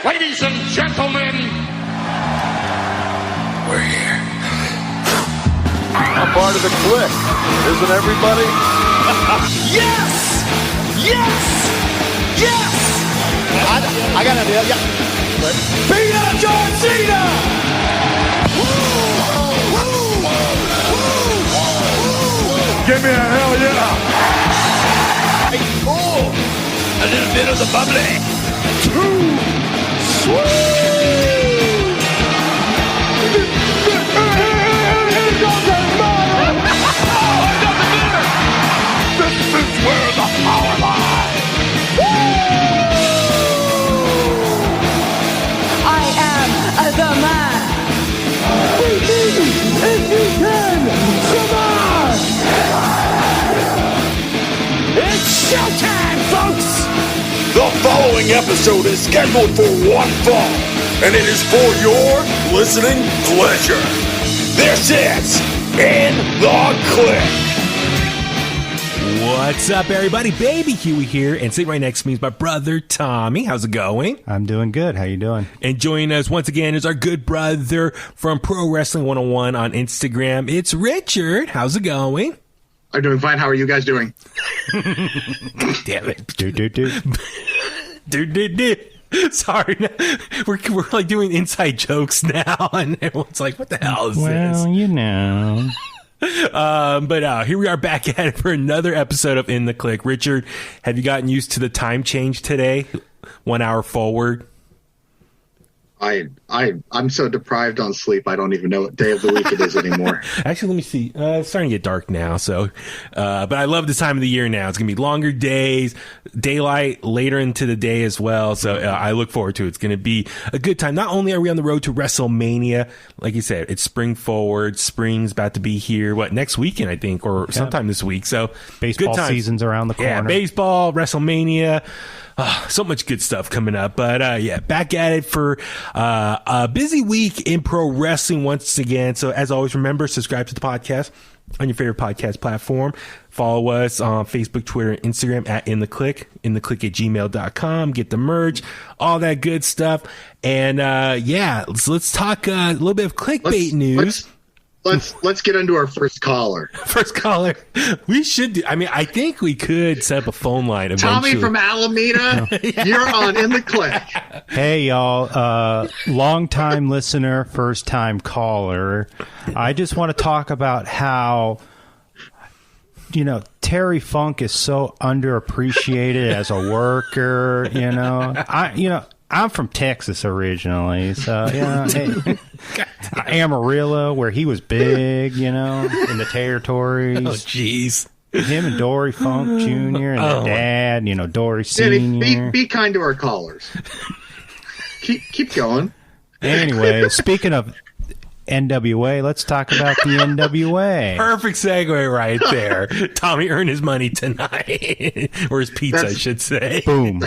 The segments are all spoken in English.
Ladies and gentlemen, we're here. I'm part of the Kliq, isn't everybody? Yes! Yes! Yes! I got an idea, yeah. Beat up John Cena! Give me a hell yeah! Oh, a little bit of the bubbly. Too sweet! This is where the power lies! I am the man. If you can, survive! It's showtime, folks! The following episode is scheduled for one fall, and it is for your listening pleasure. This is In The Kliq. What's up, everybody? Baby Huey here, and sitting right next to me is my brother Tommy. How's it going? I'm doing good. How you doing? And joining us once again is our good brother from Pro Wrestling 101 on Instagram. It's Richard. How's it going? I'm doing fine. How are you guys doing? Damn it. Dude. Sorry. We're like doing inside jokes now, and everyone's like, what the hell is this? Well, you know. But here we are back at it for another episode of In The Kliq. Richard, have you gotten used to the time change today? 1 hour forward? I'm so deprived on sleep. I don't even know what day of the week it is anymore. Actually, let me see. It's starting to get dark now. So, but I love this time of the year now. It's going to be longer days, daylight later into the day as well. So I look forward to it. It's going to be a good time. Not only are we on the road to Wrestlemania, like you said, it's spring forward. Spring's about to be here. Next weekend, I think, or sometime this week. So baseball season's around the corner. Yeah, baseball, Wrestlemania. So much good stuff coming up. But yeah, back at it for a busy week in pro wrestling once again. So as always, remember, subscribe to the podcast on your favorite podcast platform. Follow us on Facebook, Twitter, and Instagram at In The Kliq, inthekliq@gmail.com. Get the merch, all that good stuff. And yeah, let's talk a little bit of clickbait news. Let's get into our first caller. First caller. We should do. I mean, I think we could set up a phone line eventually. Tommy from Alameda, you're on In The Kliq. Hey, y'all. Long-time listener, first-time caller. I just want to talk about how, Terry Funk is so underappreciated as a worker, I'm from Texas originally, so, hey, Amarillo, where he was big, in the territories. Oh, jeez. Him and Dory Funk Jr. and their dad, Dory Sr. Danny, be kind to our callers. keep going. Anyway, speaking of NWA, let's talk about the NWA. Perfect segue right there. Tommy earned his money tonight. Or his pizza, I should say. Boom.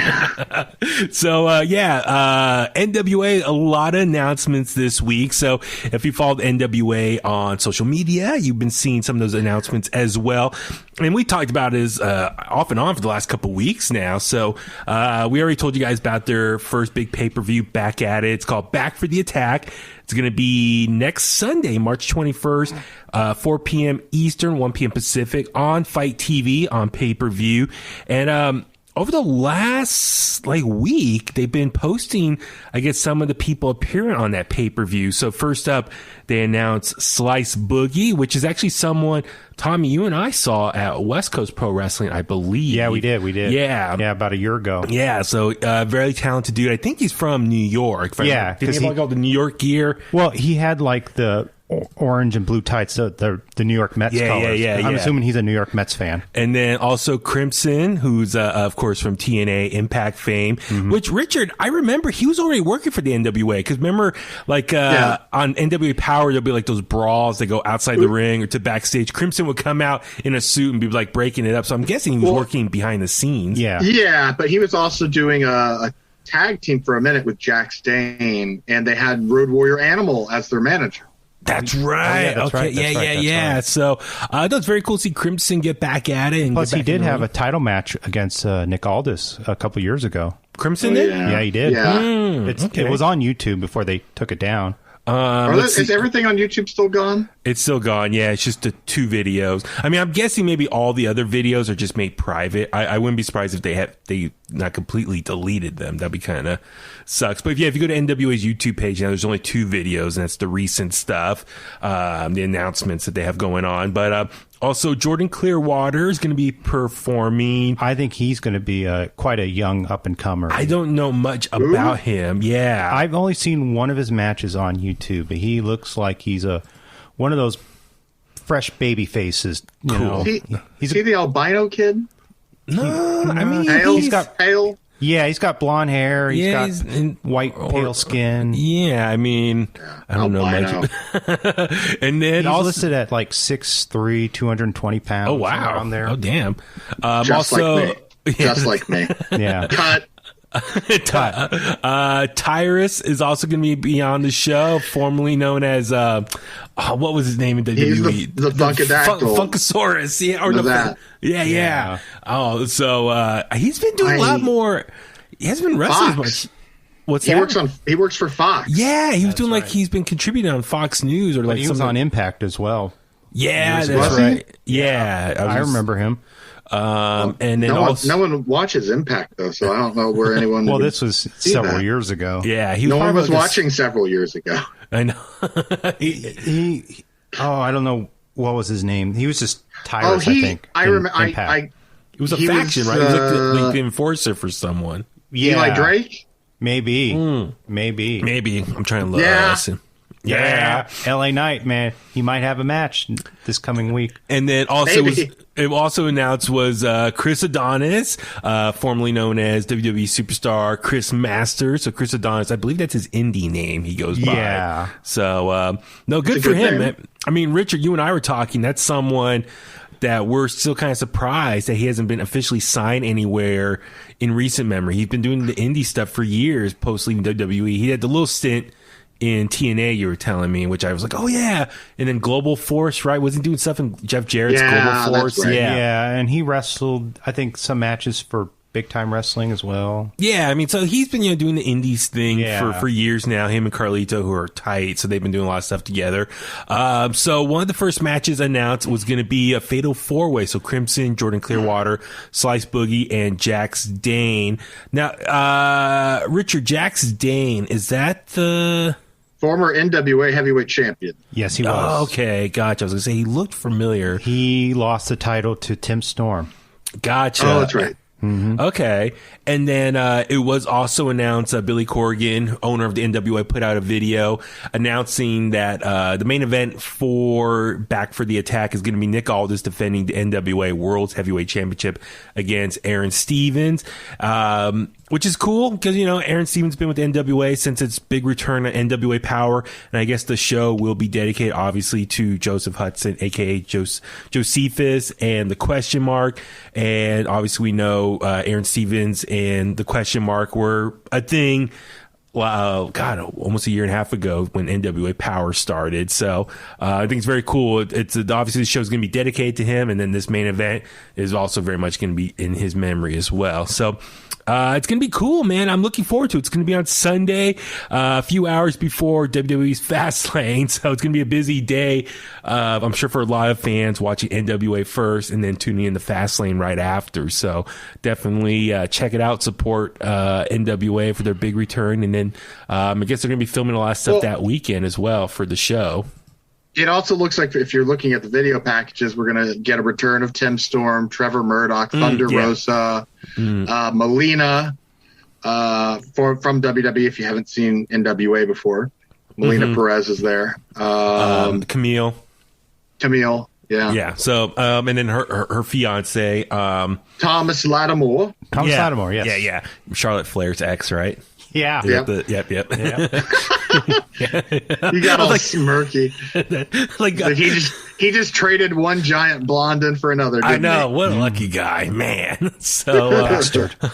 So, NWA, a lot of announcements this week. So, if you followed NWA on social media, you've been seeing some of those announcements as well. And we talked about it off and on for the last couple weeks now. So, we already told you guys about their first big pay-per-view, Back at It. It's called Back for the Attack. It's going to be next Sunday, March 21st, 4 p.m. Eastern, 1 p.m. Pacific on Fight TV on pay-per-view. And over the last week, they've been posting, I guess, some of the people appearing on that pay-per-view. So first up, they announced Slice Boogie, which is actually someone, Tommy, you and I saw at West Coast Pro Wrestling, I believe. Yeah, we did. Yeah. Yeah, about a year ago. Yeah, so very talented dude. I think he's from New York. Yeah. Did he have all the New York gear? Well, he had the orange and blue tights, the New York Mets colors. I'm assuming he's a New York Mets fan. And then also Crimson, who's of course from TNA Impact fame, which Richard, I remember he was already working for the NWA, because remember on NWA Power there'll be those brawls that go outside the ring or to backstage. Crimson would come out in a suit and be breaking it up, so I'm guessing he was working behind the scenes. Yeah, but he was also doing a tag team for a minute with Jack Stane, and they had Road Warrior Animal as their manager. That's right. That's okay. right. That's Yeah. right. So that's very cool to see Crimson get back at it. And Plus, get he back did in the have a ring. title match against Nick Aldis a couple years ago. Crimson did? Yeah. Yeah, he did. Yeah. Okay. It was on YouTube before they took it down. Is everything on YouTube still gone? It's still gone. Yeah, it's just the 2 videos. I mean, I'm guessing maybe all the other videos are just made private. I wouldn't be surprised if they not completely deleted them. That'd be kind of sucks. But yeah, if you go to NWA's YouTube page now, there's only 2 videos, and that's the recent stuff, the announcements that they have going on. But also, Jordan Clearwater is going to be performing. I think he's going to be quite a young up-and-comer. I don't know much about him. Yeah. I've only seen one of his matches on YouTube, but he looks like he's one of those fresh baby faces. You know. Is he the albino kid? No, I mean, Pale? Yeah, he's got blonde hair. He's got white, pale skin. Yeah, I mean, I don't know much. And then He's also listed at like 6'3", 220 pounds. oh wow, on there. oh damn. Just also, like me. Just like me. Yeah. Cut. Tyrus is also going to be on the show, formerly known as what was his name in WWE? He's the Funkadactyl. Funkasaurus. Yeah, or that. Yeah. Oh, so he's been doing a lot more. He hasn't been wrestling as Fox. much. What's He that? works for Fox. Yeah, he was doing like he's been contributing on Fox News or But like he was something. on Impact as well. Yeah, Was that's he? right. Yeah, I remember him. And then No one watches Impact though, so I don't know where anyone. Well, would this was see several that. years ago. yeah, he No one was probably watching several years ago. I know. I don't know what was his name. He was just Tyrus, I think. I in remember. Impact. It was a He faction, was, right? He was like the enforcer for someone. Eli Drake. Maybe. Maybe. I'm trying to look. Yeah. Yeah, LA Knight, man. He might have a match this coming week. And then also Maybe. it also announced was Chris Adonis, formerly known as WWE superstar Chris Masters. So Chris Adonis, I believe that's his indie name he goes by. Yeah. So no, good It's a for good him, name. man. I mean, Richard, you and I were talking. That's someone that we're still kind of surprised that he hasn't been officially signed anywhere in recent memory. He's been doing the indie stuff for years post leaving WWE. He had the little stint in TNA, you were telling me, which I was like, oh yeah. And then Global Force, right? Wasn't he doing stuff in Jeff Jarrett's Yeah, Global Force? that's right. Yeah, and he wrestled, I think, some matches for Big Time Wrestling as well. Yeah, I mean, so he's been doing the indies thing Yeah. for years now. Him and Carlito, who are tight, so they've been doing a lot of stuff together. So one of the first matches announced was going to be a Fatal 4-Way. So Crimson, Jordan Clearwater, Slice Boogie, and Jax Dane. Now, Richard, Jax Dane, is that the... Former NWA heavyweight champion. Yes, he was. Oh, okay, gotcha. I was going to say, he looked familiar. He lost the title to Tim Storm. Gotcha. Oh, that's right. Okay. And then it was also announced Billy Corgan, owner of the NWA, put out a video announcing that the main event for Back for the Attack is going to be Nick Aldis defending the NWA World's Heavyweight Championship against Aaron Stevens, which is cool because, you know, Aaron Stevens has been with the NWA since its big return to NWA Power. And I guess the show will be dedicated, obviously, to Joseph Hudson, a.k.a. Josephus, and the Question Mark. And obviously, we know Aaron Stevens and the Question Mark were a thing. Almost a year and a half ago when NWA Power started. So I think it's very cool. It's obviously the show's going to be dedicated to him, and then this main event is also very much going to be in his memory as well. So it's going to be cool, man. I'm looking forward to it. It's going to be on Sunday, a few hours before WWE's Fastlane. So it's going to be a busy day, I'm sure, for a lot of fans watching NWA first and then tuning in the Fastlane right after. So definitely check it out. Support NWA for their big return. And then I guess they're going to be filming a lot of stuff that weekend as well for the show. It also looks like if you're looking at the video packages, we're going to get a return of Tim Storm, Trevor Murdoch, Thunder Rosa, Melina from WWE. If you haven't seen NWA before, Melina Perez is there. Camille. Yeah. So, and then her fiance, Thomas Lattimore. Thomas Lattimore, yes. Yeah. Charlotte Flair's ex, right? Yeah. Yep. Yep. You got all smirky. like He just traded one giant blonde in for another. I Didn't know, he? what a lucky guy, man. So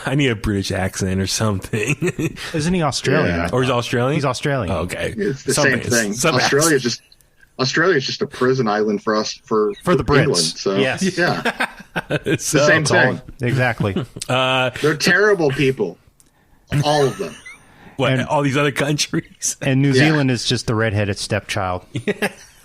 I need a British accent or something. Isn't he Australian? Yeah. Or is he Australian? He's Australian. Oh, okay. It's the same thing. Australia just Australia is just a prison island for us for the Brits. England, so Yes. yeah, it's the same thing. Exactly. They're terrible people, all of them. What, all these other countries? And New Zealand is just the redheaded stepchild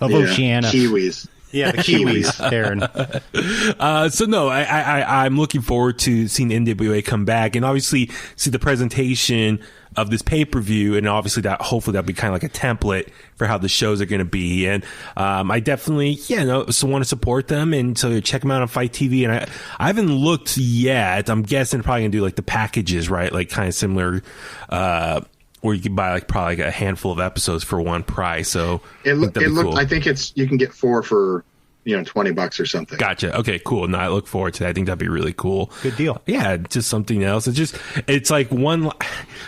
of Oceania. Kiwis. Yeah, the Kiwis, Darren. So no, I'm looking forward to seeing NWA come back and obviously see the presentation of this pay-per-view, and obviously hopefully that'll be kind of like a template for how the shows are going to be. And I definitely want to support them, and so check them out on Fight TV. And I haven't looked yet. I'm guessing they're probably going to do like the packages, right? Like kind of similar, where you can buy like probably like a handful of episodes for one price. So cool. I think you can get 4 for $20 or something. Gotcha. Okay, cool. No, I look forward to that. I think that'd be really cool. Good deal. Yeah, just something else. It's like one,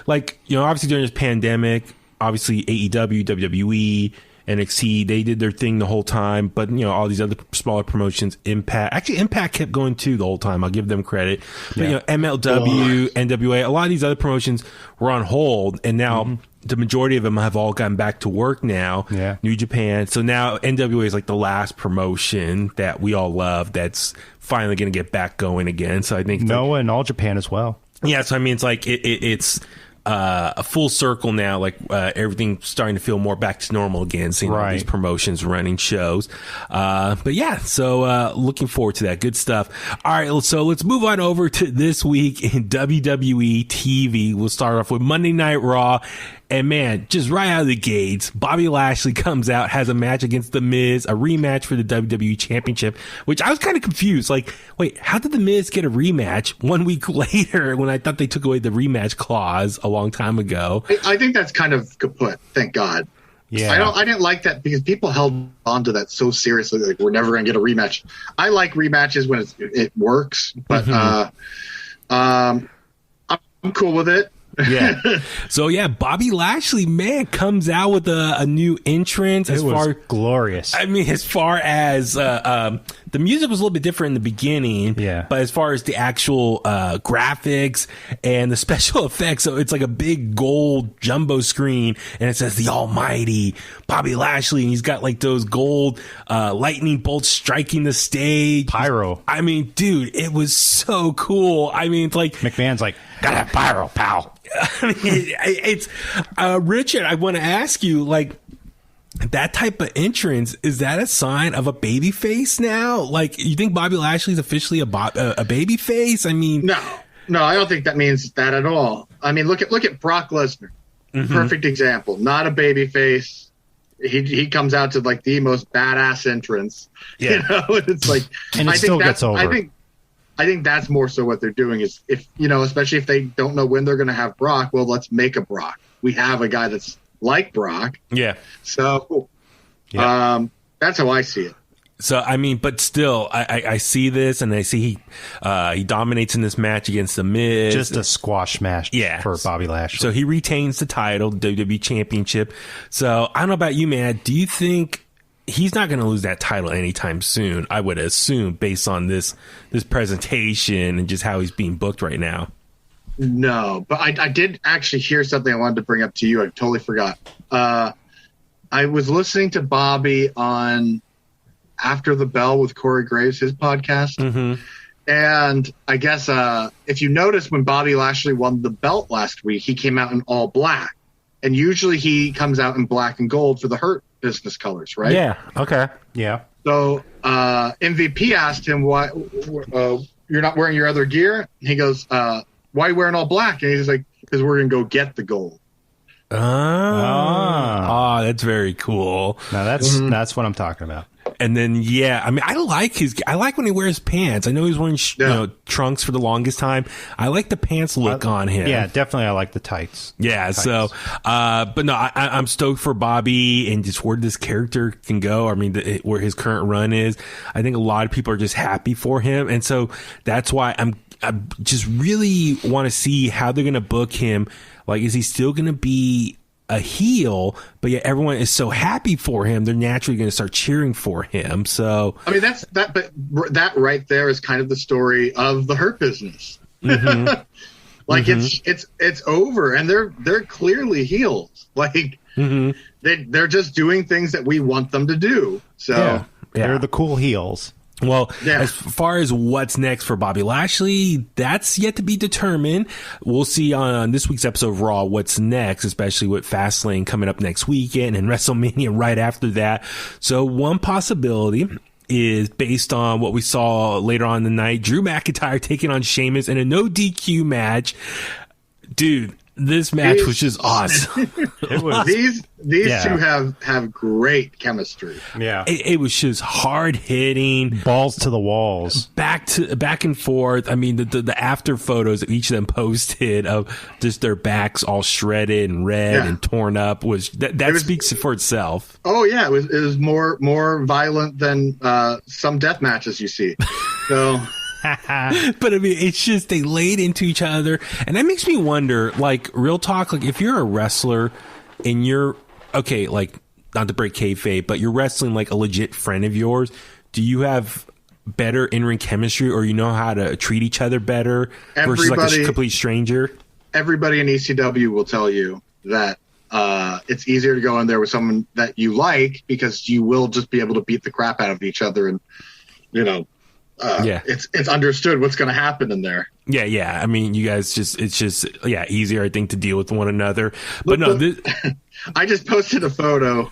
like, obviously during this pandemic, obviously AEW, WWE, NXT, they did their thing the whole time, but all these other smaller promotions, Impact kept going too the whole time. I'll give them credit. But MLW, NWA, a lot of these other promotions were on hold, and now the majority of them have all gotten back to work now. Yeah. New Japan. So now NWA is like the last promotion that we all love that's finally going to get back going again. So I think Noah and All Japan as well. Yeah. So I mean, it's like it's a full circle now. Like everything's starting to feel more back to normal again. Seeing all these promotions running shows. But yeah, so looking forward to that. Good stuff. All right, so let's move on over to this week in WWE TV. We'll start off with Monday Night Raw. And man, just right out of the gates, Bobby Lashley comes out, has a match against The Miz, a rematch for the WWE Championship, which I was kind of confused. Like, wait, how did The Miz get a rematch 1 week later when I thought they took away the rematch clause a long time ago? I think that's kind of kaput. Thank God. Yeah. I didn't like that because people held on to that so seriously. Like, we're never going to get a rematch. I like rematches when it works, but I'm cool with it. Yeah. So yeah, Bobby Lashley, man, comes out with a new entrance. It was glorious. I mean, as far as the music was a little bit different in the beginning, but as far as the actual graphics and the special effects, so it's like a big gold jumbo screen, and it says the Almighty Bobby Lashley, and he's got like those gold lightning bolts striking the stage, pyro. I mean, dude, it was so cool. I mean, it's like McMahon's like, gotta have pyro, pal. I mean, it's Richard, I want to ask you, like, that type of entrance, is that a sign of a baby face now? Like, you think Bobby Lashley's officially a baby face? I mean, no, I don't think that means that at all. I mean, look at Brock Lesnar. Perfect example. Not a baby face. He comes out to like the most badass entrance. Yeah. It's like, and it still gets over. I think that's more so what they're doing is if, especially if they don't know when they're going to have Brock, well, let's make a Brock. We have a guy that's like Brock. Yeah. So that's how I see it. So, I mean, but still, I see this, and I see he dominates in this match against The Miz. Just a squash match for Bobby Lashley. So he retains the title, WWE Championship. So I don't know about you, man. Do you think he's not going to lose that title anytime soon? I would assume, based on this presentation and just how he's being booked right now. No, but I did actually hear something I wanted to bring up to you. I totally forgot. I was listening to Bobby on After the Bell with Corey Graves, his podcast. And I guess if you notice, when Bobby Lashley won the belt last week, he came out in all black. And usually he comes out in black and gold for the Hurt Business colors, right? Yeah. Okay. Yeah. So MVP asked him, why you're not wearing your other gear? He goes, why are you wearing all black? And he's like, because we're going to go get the gold. Oh, that's very cool. Now that's what I'm talking about. And then, yeah, I mean, I like when he wears pants. I know he's wearing trunks for the longest time. I like the pants look on him. Yeah, definitely. I like the tights. Yeah. So, but no, I'm stoked for Bobby and just where this character can go. I mean, where his current run is. I think a lot of people are just happy for him. And so that's why I just really want to see how they're going to book him. Like, is he still going to be a heel, but yet everyone is so happy for him, they're naturally going to start cheering for him. So, I mean, but that right there is kind of the story of the Hurt Business. Like it's over, and they're clearly heels. Like They're just doing things that we want them to do. So they're the cool heels. Well, as far as what's next for Bobby Lashley, that's yet to be determined. We'll see on this week's episode of Raw what's next, especially with Fastlane coming up next weekend and WrestleMania right after that. So one possibility is based on what we saw later on in the night. Drew McIntyre taking on Sheamus in a no DQ match. Dude, this match was just awesome. It was. These two have great chemistry. Yeah, it was just hard hitting, balls to the walls, back and forth. I mean, the after photos that each of them posted of just their backs all shredded and red and torn up was speaks for itself. Oh yeah, it was more violent than some death matches you see. So. But I mean, it's just they laid into each other, and that makes me wonder, like, real talk, like, if you're a wrestler and you're like, not to break kayfabe, but you're wrestling like a legit friend of yours, do you have better in-ring chemistry, or you know how to treat each other better versus like a complete stranger? Everybody in ECW will tell you that it's easier to go in there with someone that you like, because you will just be able to beat the crap out of each other, and it's understood what's going to happen in there. Yeah. I mean, you guys it's just easier, I think, to deal with one another. But I just posted a photo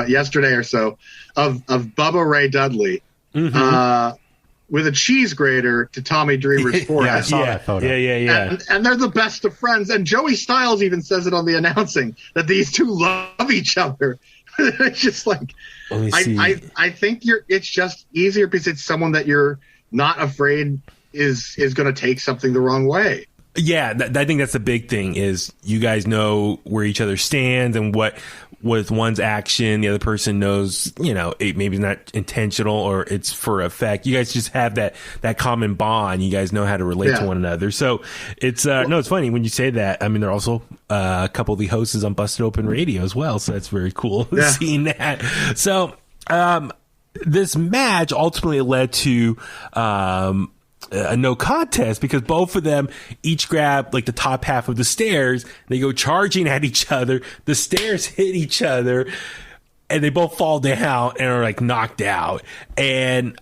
yesterday or so of Bubba Ray Dudley with a cheese grater to Tommy Dreamer's forehead. I saw that photo. Yeah. And they're the best of friends. And Joey Styles even says it on the announcing that these two love each other. It's just like, I think it's just easier because it's someone that you're not afraid is going to take something the wrong way. Yeah, I think that's the big thing, is you guys know where each other stands, and what with one's action, the other person knows, it maybe not intentional or it's for effect. You guys just have that common bond. You guys know how to relate to one another. So it's it's funny when you say that. I mean, they're also a couple of the hosts on Busted Open Radio as well, so that's very cool seeing that. So this match ultimately led to a no contest, because both of them each grab like the top half of the stairs. They go charging at each other. The stairs hit each other, and they both fall down and are like knocked out. And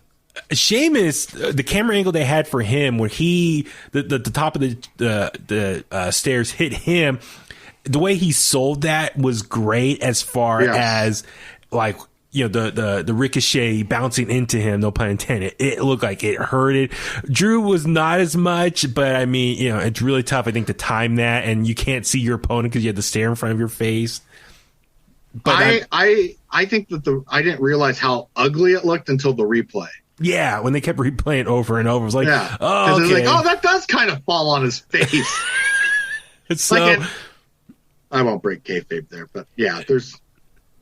Sheamus, the camera angle they had for him, where the top of the stairs hit him, the way he sold that was great, as far as like, the ricochet bouncing into him, no pun intended. It looked like it hurted. Drew was not as much, but I mean, it's really tough, I think, to time that, and you can't see your opponent because you have the stare in front of your face. But I think that I didn't realize how ugly it looked until the replay. Yeah, when they kept replaying over and over, it was like, it was like, that does kind of fall on his face. So, I won't break kayfabe there, but yeah,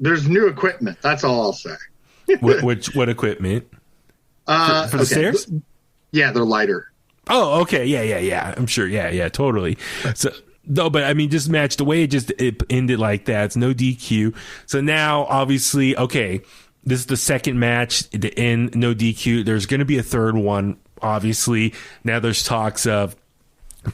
there's new equipment. That's all I'll say. What equipment? For the stairs? Yeah, they're lighter. Oh, okay. Yeah. I'm sure. Yeah, totally. So, no, but I mean, this match, the way it ended like that, it's no DQ. So now, obviously, okay, this is the second match to end no DQ. There's going to be a third one, obviously. Now there's talks of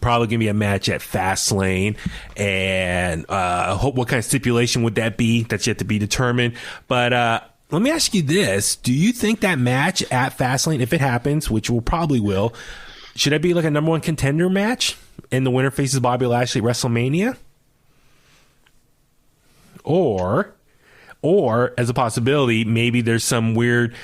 probably going to be a match at Fastlane, and what kind of stipulation would that be? That's yet to be determined. But let me ask you this. Do you think that match at Fastlane, if it happens, which probably will, should that be like a number one contender match, and the winner faces Bobby Lashley at WrestleMania? Or as a possibility, maybe there's some weird,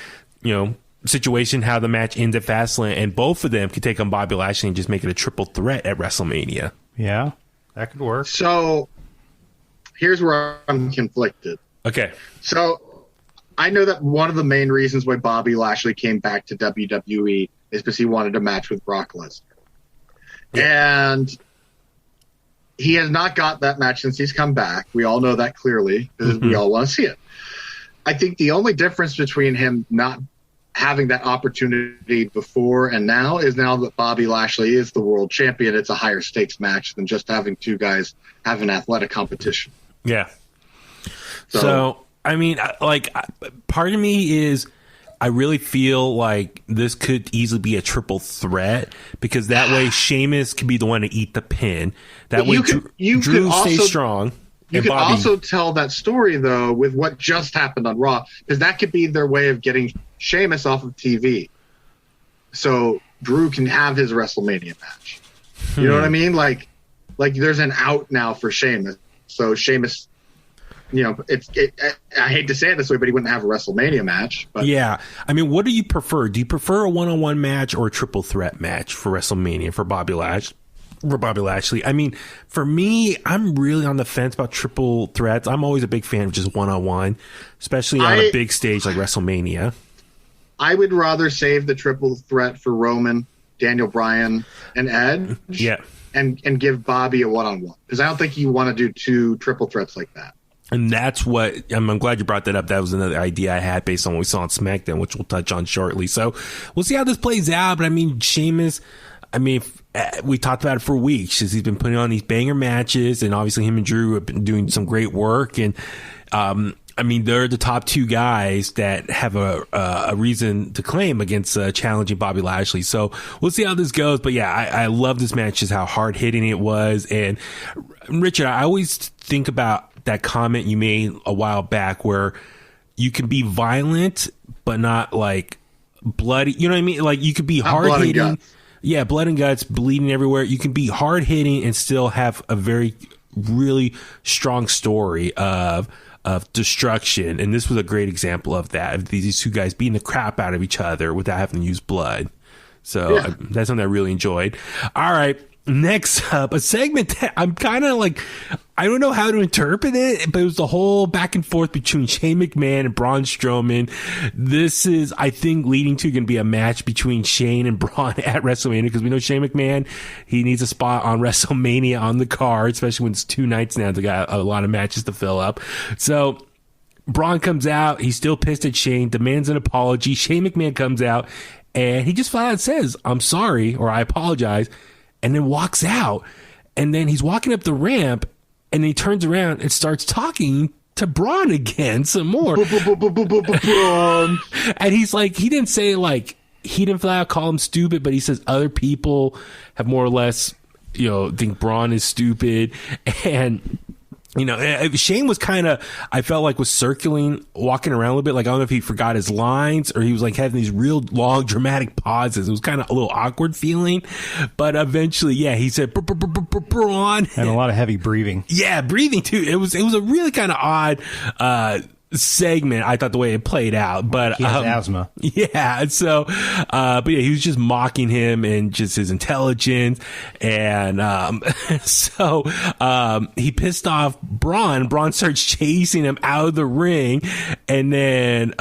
situation how the match ends at Fastlane, and both of them could take on Bobby Lashley and just make it a triple threat at WrestleMania. Yeah, that could work. So here's where I'm conflicted. Okay. So I know that one of the main reasons why Bobby Lashley came back to WWE is because he wanted a match with Brock Lesnar. Yeah. And he has not got that match since he's come back. We all know that clearly, because we all want to see it. I think the only difference between him not having that opportunity before and now is now that Bobby Lashley is the world champion, it's a higher stakes match than just having two guys have an athletic competition. Yeah. So I mean, like, part of me is, I really feel like this could easily be a triple threat, because that way Sheamus could be the one to eat the pin. That way Drew stays strong. You could also tell that story, though, with what just happened on Raw, because that could be their way of getting Sheamus off of TV. So Drew can have his WrestleMania match. You know what I mean? Like there's an out now for Sheamus. So Sheamus, I hate to say it this way, but he wouldn't have a WrestleMania match. But. Yeah. I mean, what do you prefer? Do you prefer a one-on-one match or a triple threat match for WrestleMania for Bobby Lashley? I mean, for me, I'm really on the fence about triple threats. I'm always a big fan of just one-on-one, especially on a big stage like WrestleMania. I would rather save the triple threat for Roman, Daniel Bryan, and Edge. Yeah. And give Bobby a one-on-one, because I don't think you want to do 2 triple threats like that. And that's what I'm glad you brought that up. That was another idea I had based on what we saw on SmackDown, which we'll touch on shortly. So we'll see how this plays out. But I mean, Sheamus, we talked about it for weeks. He's been putting on these banger matches, and obviously him and Drew have been doing some great work. And they're the top 2 guys that have a reason to claim against challenging Bobby Lashley. So we'll see how this goes. But yeah, I love this match, just how hard hitting it was. And Richard, I always think about that comment you made a while back where you can be violent, but not like bloody. You know what I mean? Like you could be hard hitting. Yeah, blood and guts, bleeding everywhere. You can be hard hitting and still have a really strong story of destruction. And this was a great example of that. Of these 2 guys beating the crap out of each other without having to use blood. So that's something I really enjoyed. All right. Next up, a segment that I'm kind of like, I don't know how to interpret it, but it was the whole back and forth between Shane McMahon and Braun Strowman. This is, I think, leading to going to be a match between Shane and Braun at WrestleMania, because we know Shane McMahon, he needs a spot on WrestleMania on the card, especially when it's 2 nights now. They got a lot of matches to fill up. So Braun comes out. He's still pissed at Shane, demands an apology. Shane McMahon comes out and he just flat out says, "I'm sorry," or "I apologize," and then walks out. And then he's walking up the ramp, and he turns around and starts talking to Braun again some more. And he's like, he didn't say, like, he didn't flat out call him stupid, but he says other people have more or less, think Braun is stupid. And Shane was kind of, I felt like, was circling, walking around a little bit. Like, I don't know if he forgot his lines or he was like having these real long dramatic pauses. It was kind of a little awkward feeling, but eventually, he said Braun, and a lot of heavy breathing. Yeah, breathing too. It was a really kind of odd segment. I thought the way it played out, but he has asthma. Yeah. So, but he was just mocking him and just his intelligence. And, he pissed off Braun. Braun starts chasing him out of the ring. And then,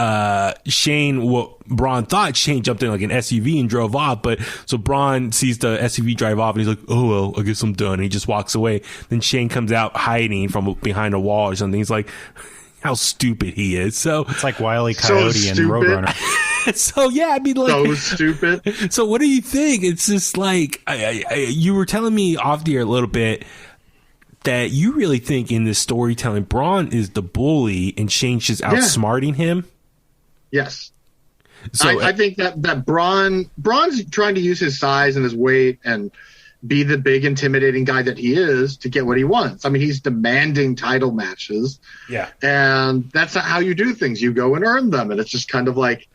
Braun thought Shane jumped in like an SUV and drove off, but so Braun sees the SUV drive off and he's like, "Oh, well, I guess I'm done." And he just walks away. Then Shane comes out hiding from behind a wall or something. He's like, how stupid he is. So it's like Wile E. Coyote and Roadrunner. So so stupid. So what do you think? It's just like you were telling me off the air a little bit that you really think in this storytelling, Braun is the bully and Shane's just outsmarting him. Yes. So I think that Braun's trying to use his size and his weight and be the big intimidating guy that he is to get what he wants. I mean, he's demanding title matches. Yeah. And that's not how you do things. You go and earn them. And it's just kind of like,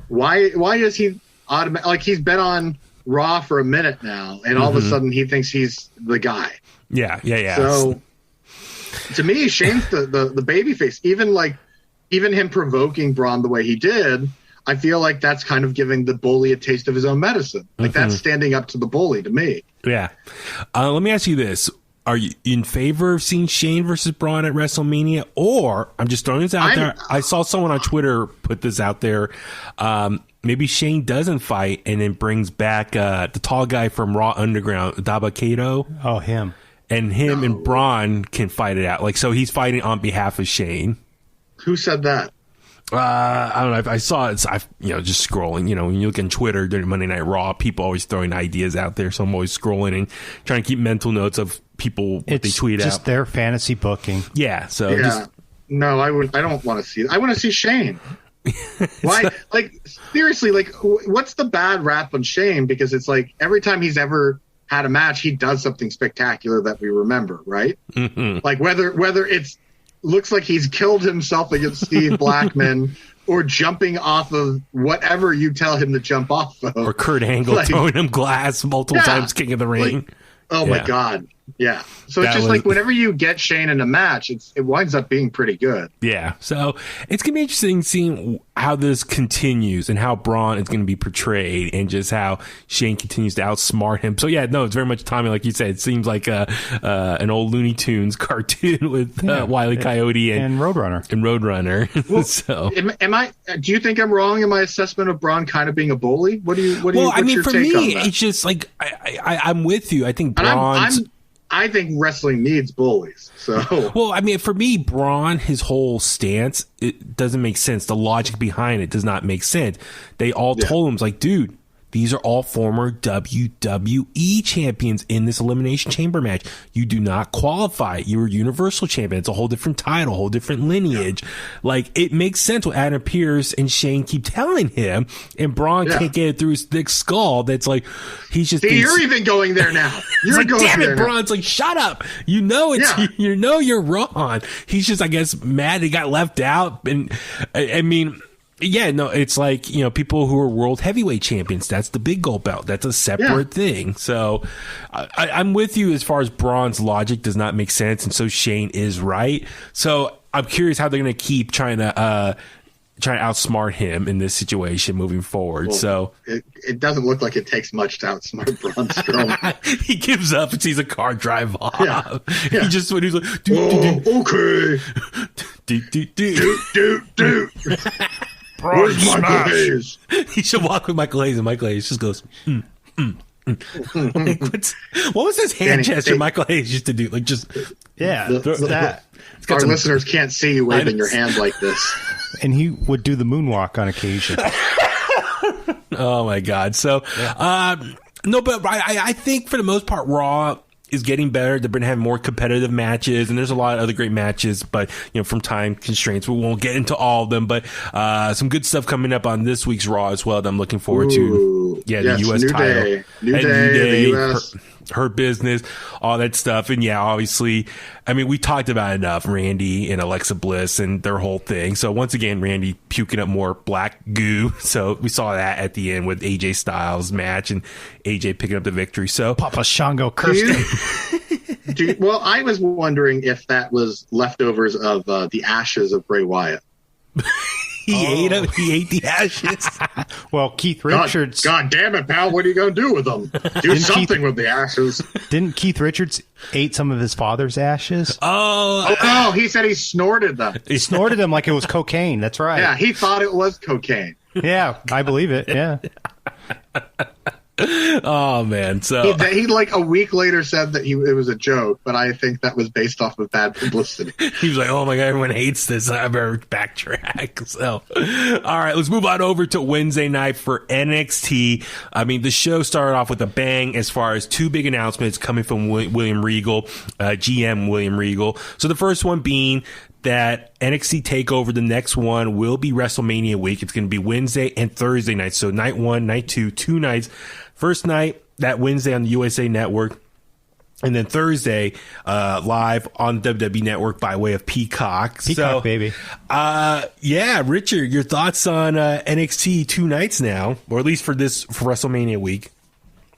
why is he like, he's been on Raw for a minute now, and all of a sudden he thinks he's the guy. Yeah. So to me, Shane's the baby face. Even him provoking Braun the way he did, I feel like that's kind of giving the bully a taste of his own medicine. Like that's standing up to the bully to me. Yeah. Let me ask you this. Are you in favor of seeing Shane versus Braun at WrestleMania? Or, I'm just throwing this out there. I saw someone on Twitter put this out there. Maybe Shane doesn't fight and then brings back the tall guy from Raw Underground, Dabba-Kato. Oh, him. And him and Braun can fight it out. Like, so he's fighting on behalf of Shane. Who said that? I don't know. I saw it. Just scrolling. When you look on Twitter during Monday Night Raw, people always throwing ideas out there. So I'm always scrolling and trying to keep mental notes of people what they tweet out. It's just their fantasy booking. Yeah. So no, I don't want to see. I want to see Shane. Why? Like seriously, like what's the bad rap on Shane? Because it's like every time he's ever had a match, he does something spectacular that we remember, right? Mm-hmm. Like whether it's looks like he's killed himself against Steve Blackman or jumping off of whatever you tell him to jump off of. Or Kurt Angle throwing him glass multiple times, King of the Ring. Like, oh my God. Yeah. So it's just like whenever you get Shane in a match, it winds up being pretty good. Yeah. So it's going to be interesting seeing how this continues and how Braun is going to be portrayed and just how Shane continues to outsmart him. So yeah, no, it's very much timing. Like you said, it seems like an old Looney Tunes cartoon with Wile E. Coyote and Roadrunner. Well, so do you think I'm wrong in my assessment of Braun kind of being a bully? What's your for take me, on that? it's just like, I'm with you. I think Braun's... I think wrestling needs bullies. So, well, I mean, for me, Braun, his whole stance, it doesn't make sense. The logic behind it does not make sense. They all told him, like, dude, these are all former WWE champions in this Elimination Chamber match. You do not qualify. You're a Universal Champion. It's a whole different title, whole different lineage. Like, it makes sense what Adam Pearce and Shane keep telling him, and Braun can't get it through his thick skull. That's like, he's just... See, you're even going there now. You're like, going damn it, there Braun's like, shut up. You know you're wrong. He's just, I guess, mad he got left out. And I mean... Yeah, no, it's like, people who are world heavyweight champions. That's the big gold belt. That's a separate thing. So I'm with you as far as Braun's logic does not make sense. And so Shane is right. So I'm curious how they're going to keep trying to outsmart him in this situation moving forward. Well, so it doesn't look like it takes much to outsmart Braun Strowman. He gives up and sees a car drive off. Yeah. He just, when he's like, okay. Do. Where's Michael Hayes? He should walk with Michael Hayes, and Michael Hayes just goes, Like, what was his hand gesture Michael Hayes used to do? Like, just... Yeah, that. Our listeners can't see you waving your hand like this. And he would do the moonwalk on occasion. Oh, my God. So, no, but I think for the most part, Raw is getting better. They've been having more competitive matches, and there's a lot of other great matches, but from time constraints, we won't get into all of them. But some good stuff coming up on this week's Raw as well that I'm looking forward to. Yeah, the U.S. title. New Day, the U.S. Her business, all that stuff. And yeah, obviously, I mean, we talked about enough, Randy and Alexa Bliss and their whole thing. So once again, Randy puking up more black goo. So we saw that at the end with AJ Styles match and AJ picking up the victory. So Papa Shango cursed him. Well, I was wondering if that was leftovers of the ashes of Bray Wyatt. He ate them. He ate the ashes. Well, Keith Richards. God damn it, pal! What are you going to do with them? Do something with the ashes. Didn't Keith Richards ate some of his father's ashes? Oh no! He said he snorted them. He snorted them like it was cocaine. That's right. Yeah, he thought it was cocaine. Yeah, I believe it. Yeah. Oh man! So he like a week later said that it was a joke, but I think that was based off of bad publicity. He was like, "Oh my God, everyone hates this. I better backtrack." So, all right, let's move on over to Wednesday night for NXT. I mean, the show started off with a bang as far as two big announcements coming from William Regal, GM William Regal. So the first one being that NXT TakeOver, the next one, will be WrestleMania week. It's going to be Wednesday and Thursday night. So night one, night two nights. First night, that Wednesday on the USA Network. And then Thursday, live on WWE Network by way of Peacock. Peacock, baby. Yeah, Richard, your thoughts on NXT 2 nights now, or at least for WrestleMania week?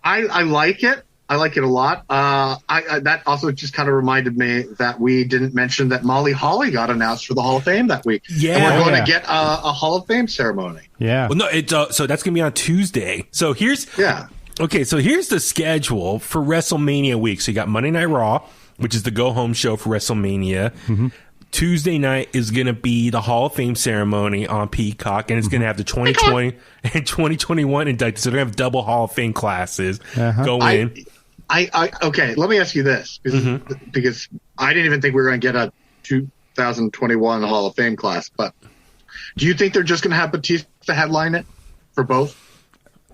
I like it. I like it a lot. That also just kind of reminded me that we didn't mention that Molly Holly got announced for the Hall of Fame that week. Yeah, and we're going to get a Hall of Fame ceremony. Yeah. Well, no, so that's going to be on Tuesday. So here's the schedule for WrestleMania week. So you got Monday Night Raw, which is the go home show for WrestleMania. Mm-hmm. Tuesday night is going to be the Hall of Fame ceremony on Peacock, and it's going to have the 2020 and 2021 inductees. So they're going to have double Hall of Fame classes go in. Okay, let me ask you this, because I didn't even think we were going to get a 2021 Hall of Fame class, but do you think they're just going to have Batista headline it for both?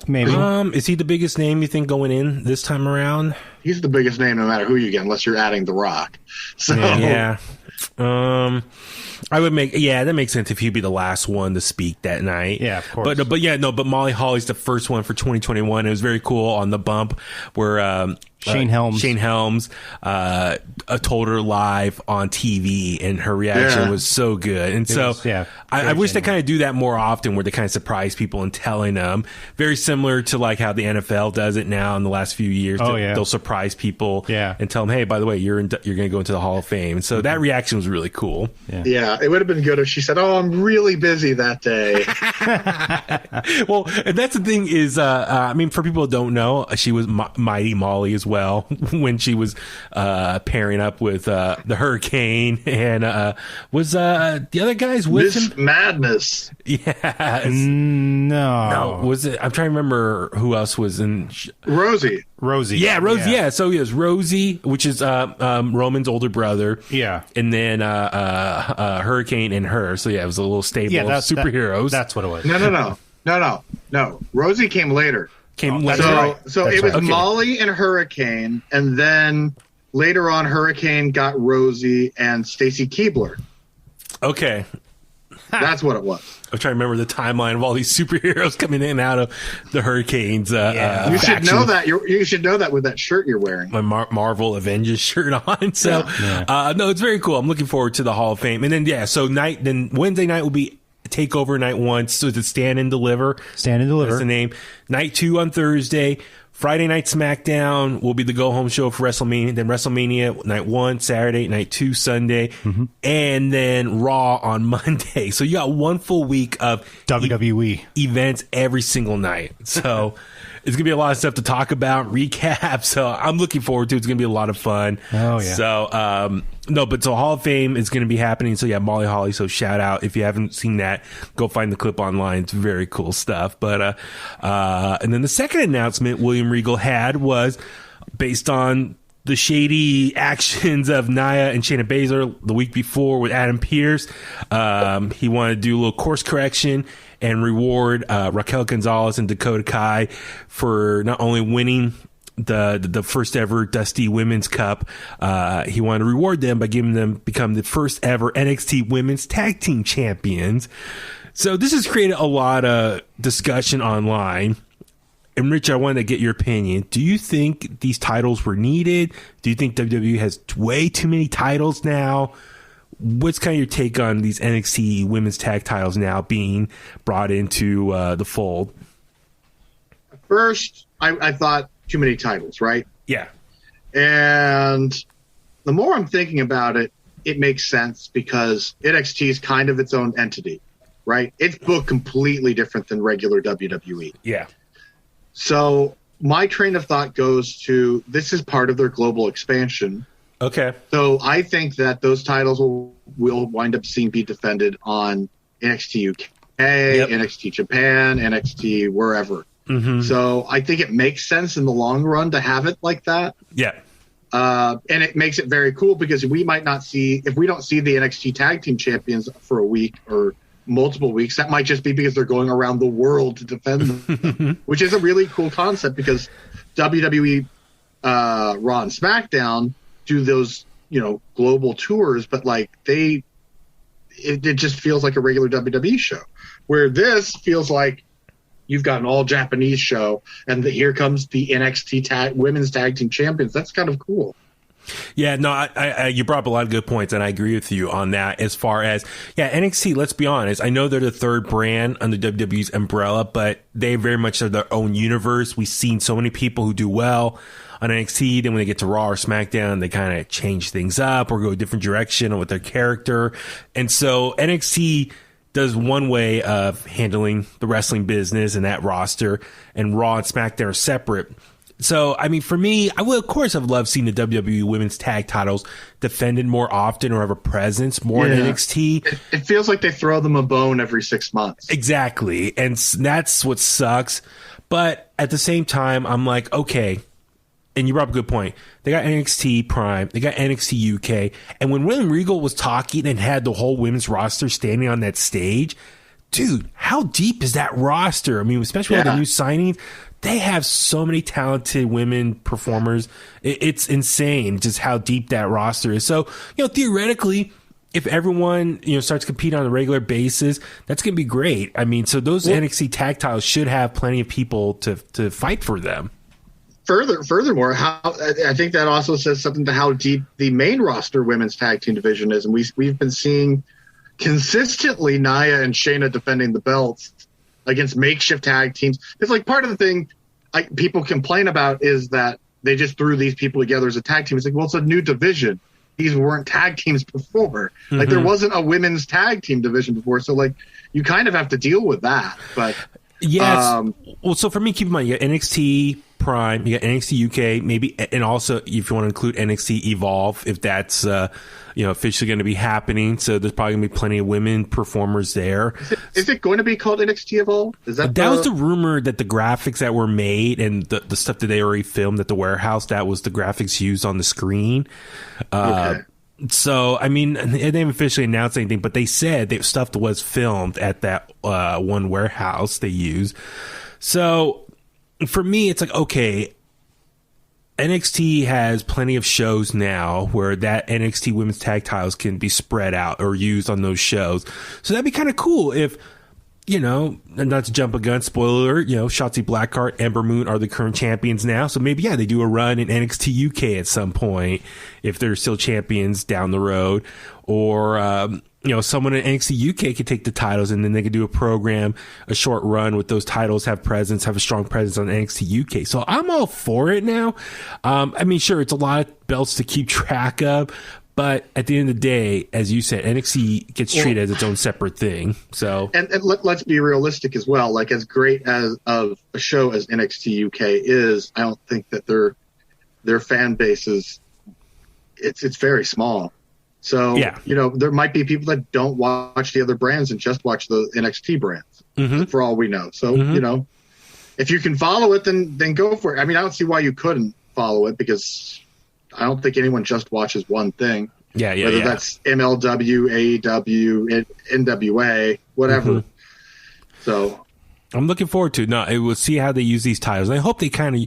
Maybe. Is he the biggest name you think going in this time around? He's the biggest name no matter who you get, unless you're adding The Rock. So yeah. I would that makes sense if he'd be the last one to speak that night. Yeah, of course. But Molly Holly's the first one for 2021. It was very cool on the bump where Shane Helms. Told her live on TV, and her reaction was so good. And I wish they kind of do that more often, where they kind of surprise people and telling them. Very similar to like how the NFL does it now in the last few years. They'll surprise people and tell them, hey, by the way, you're going to go into the Hall of Fame. And so that reaction was really cool. Yeah, it would have been good if she said, oh, I'm really busy that day. Well, and that's the thing is, I mean, for people who don't know, she was Mighty Molly as well when she was pairing up with the Hurricane, and was the other guys with Miss him? Madness. Yeah. No. Was it? I'm trying to remember who else was in. Rosie. Yeah, Rosie. Yeah. So yes, Rosie, which is Roman's older brother. Yeah. And then Hurricane and her. So yeah, it was a little stable of superheroes. That's what it was. No. Rosie came later. Later. So it was Molly and Hurricane, and then later on, Hurricane got Rosie and Stacy Keibler. Okay. That's what it was. I'm trying to remember the timeline of all these superheroes coming in and out of the Hurricanes. You should know that. You should know that with that shirt you're wearing. My Marvel Avengers shirt on. So, no, it's very cool. I'm looking forward to the Hall of Fame. And then, so Wednesday night will be Takeover Night 1. So it's Stand and Deliver. Stand and Deliver. That's the name. Night 2 on Thursday. Friday night SmackDown will be the go-home show for WrestleMania. Then WrestleMania Night 1, Saturday. Night 2, Sunday. Mm-hmm. And then Raw on Monday. So you got one full week of WWE events every single night. So it's going to be a lot of stuff to talk about, recap. So I'm looking forward to it. It's going to be a lot of fun. Oh, yeah. So, so Hall of Fame is going to be happening. So, yeah, Molly Holly. So, shout out. If you haven't seen that, go find the clip online. It's very cool stuff. But, and then the second announcement William Regal had was based on the shady actions of Nia and Shayna Baszler the week before with Adam Pearce. He wanted to do a little course correction and reward Raquel Gonzalez and Dakota Kai for not only winning the first ever Dusty Women's Cup. He wanted to reward them by giving them become the first ever NXT Women's Tag Team Champions. So this has created a lot of discussion online. And Rich, I wanted to get your opinion. Do you think these titles were needed? Do you think WWE has way too many titles now? What's kind of your take on these NXT women's tag titles now being brought into the fold? First, I thought too many titles, right? Yeah. And the more I'm thinking about it, it makes sense because NXT is kind of its own entity, right? It's booked completely different than regular WWE. Yeah. So my train of thought goes to this is part of their global expansion. Okay. So I think that those titles will wind up seeing be defended on NXT UK, NXT Japan, NXT wherever. Mm-hmm. So I think it makes sense in the long run to have it like that. Yeah. And it makes it very cool because we might not see, if we don't see the NXT Tag Team Champions for a week or multiple weeks, that might just be because they're going around the world to defend them, which is a really cool concept because WWE Raw and SmackDown do those, global tours, but like it just feels like a regular WWE show, where this feels like you've got an all Japanese show and here comes the NXT Women's Tag Team Champions. That's kind of cool. Yeah, no, I you brought up a lot of good points, and I agree with you on that. As far as NXT, let's be honest, I know they're the third brand under WWE's umbrella, but they very much are their own universe. We've seen so many people who do well on NXT, then when they get to Raw or SmackDown, they kind of change things up or go a different direction with their character. And so NXT does one way of handling the wrestling business and that roster, and Raw and SmackDown are separate. So, I mean, for me, I would, of course, have loved seeing the WWE women's tag titles defended more often or have a presence more in NXT. It feels like they throw them a bone every 6 months. Exactly. And that's what sucks. But at the same time, I'm like, okay, and you brought up a good point. They got NXT Prime. They got NXT UK. And when William Regal was talking and had the whole women's roster standing on that stage, dude, how deep is that roster? I mean, especially with the new signings. They have so many talented women performers. It's insane just how deep that roster is. So, theoretically, if everyone, starts competing on a regular basis, that's going to be great. I mean, so those NXT tag titles should have plenty of people to fight for them. Furthermore, how I think that also says something to how deep the main roster women's tag team division is, and we've been seeing consistently Nia and Shayna defending the belts against makeshift tag teams. It's like part of the thing people complain about is that they just threw these people together as a tag team. It's like, well, it's a new division. These weren't tag teams before. Mm-hmm. Like there wasn't a women's tag team division before, so like you kind of have to deal with that. But yes, well, so for me, keep in mind, you got NXT Prime, you got NXT UK, maybe, and also if you want to include NXT Evolve, if that's officially going to be happening. So there's probably going to be plenty of women performers there. Is it going to be called NXT Evolve? Is that was the rumor that the graphics that were made and the stuff that they already filmed at the warehouse, that was the graphics used on the screen. Okay. So, I mean, they didn't officially announce anything, but they said that stuff was filmed at that one warehouse they use. So, for me, it's like, okay, NXT has plenty of shows now where that NXT women's tag titles can be spread out or used on those shows. So that'd be kind of cool if, not to jump a gun, spoiler, Shotzi Blackheart, Ember Moon are the current champions now. So maybe, they do a run in NXT UK at some point if they're still champions down the road. Or, someone in NXT UK could take the titles and then they could do a program, a short run with those titles, have a strong presence on NXT UK. So I'm all for it now. Sure, it's a lot of belts to keep track of, but at the end of the day, as you said, NXT gets treated as its own separate thing. So, and let's be realistic as well. Like as great as of a show as NXT UK is, I don't think that their fan base is, it's very small. So, there might be people that don't watch the other brands and just watch the NXT brands for all we know. So, if you can follow it, then go for it. I mean, I don't see why you couldn't follow it because I don't think anyone just watches one thing. Whether that's MLW, AEW, NWA, whatever. So I'm looking forward to it. No, we'll see how they use these titles. I hope they kind of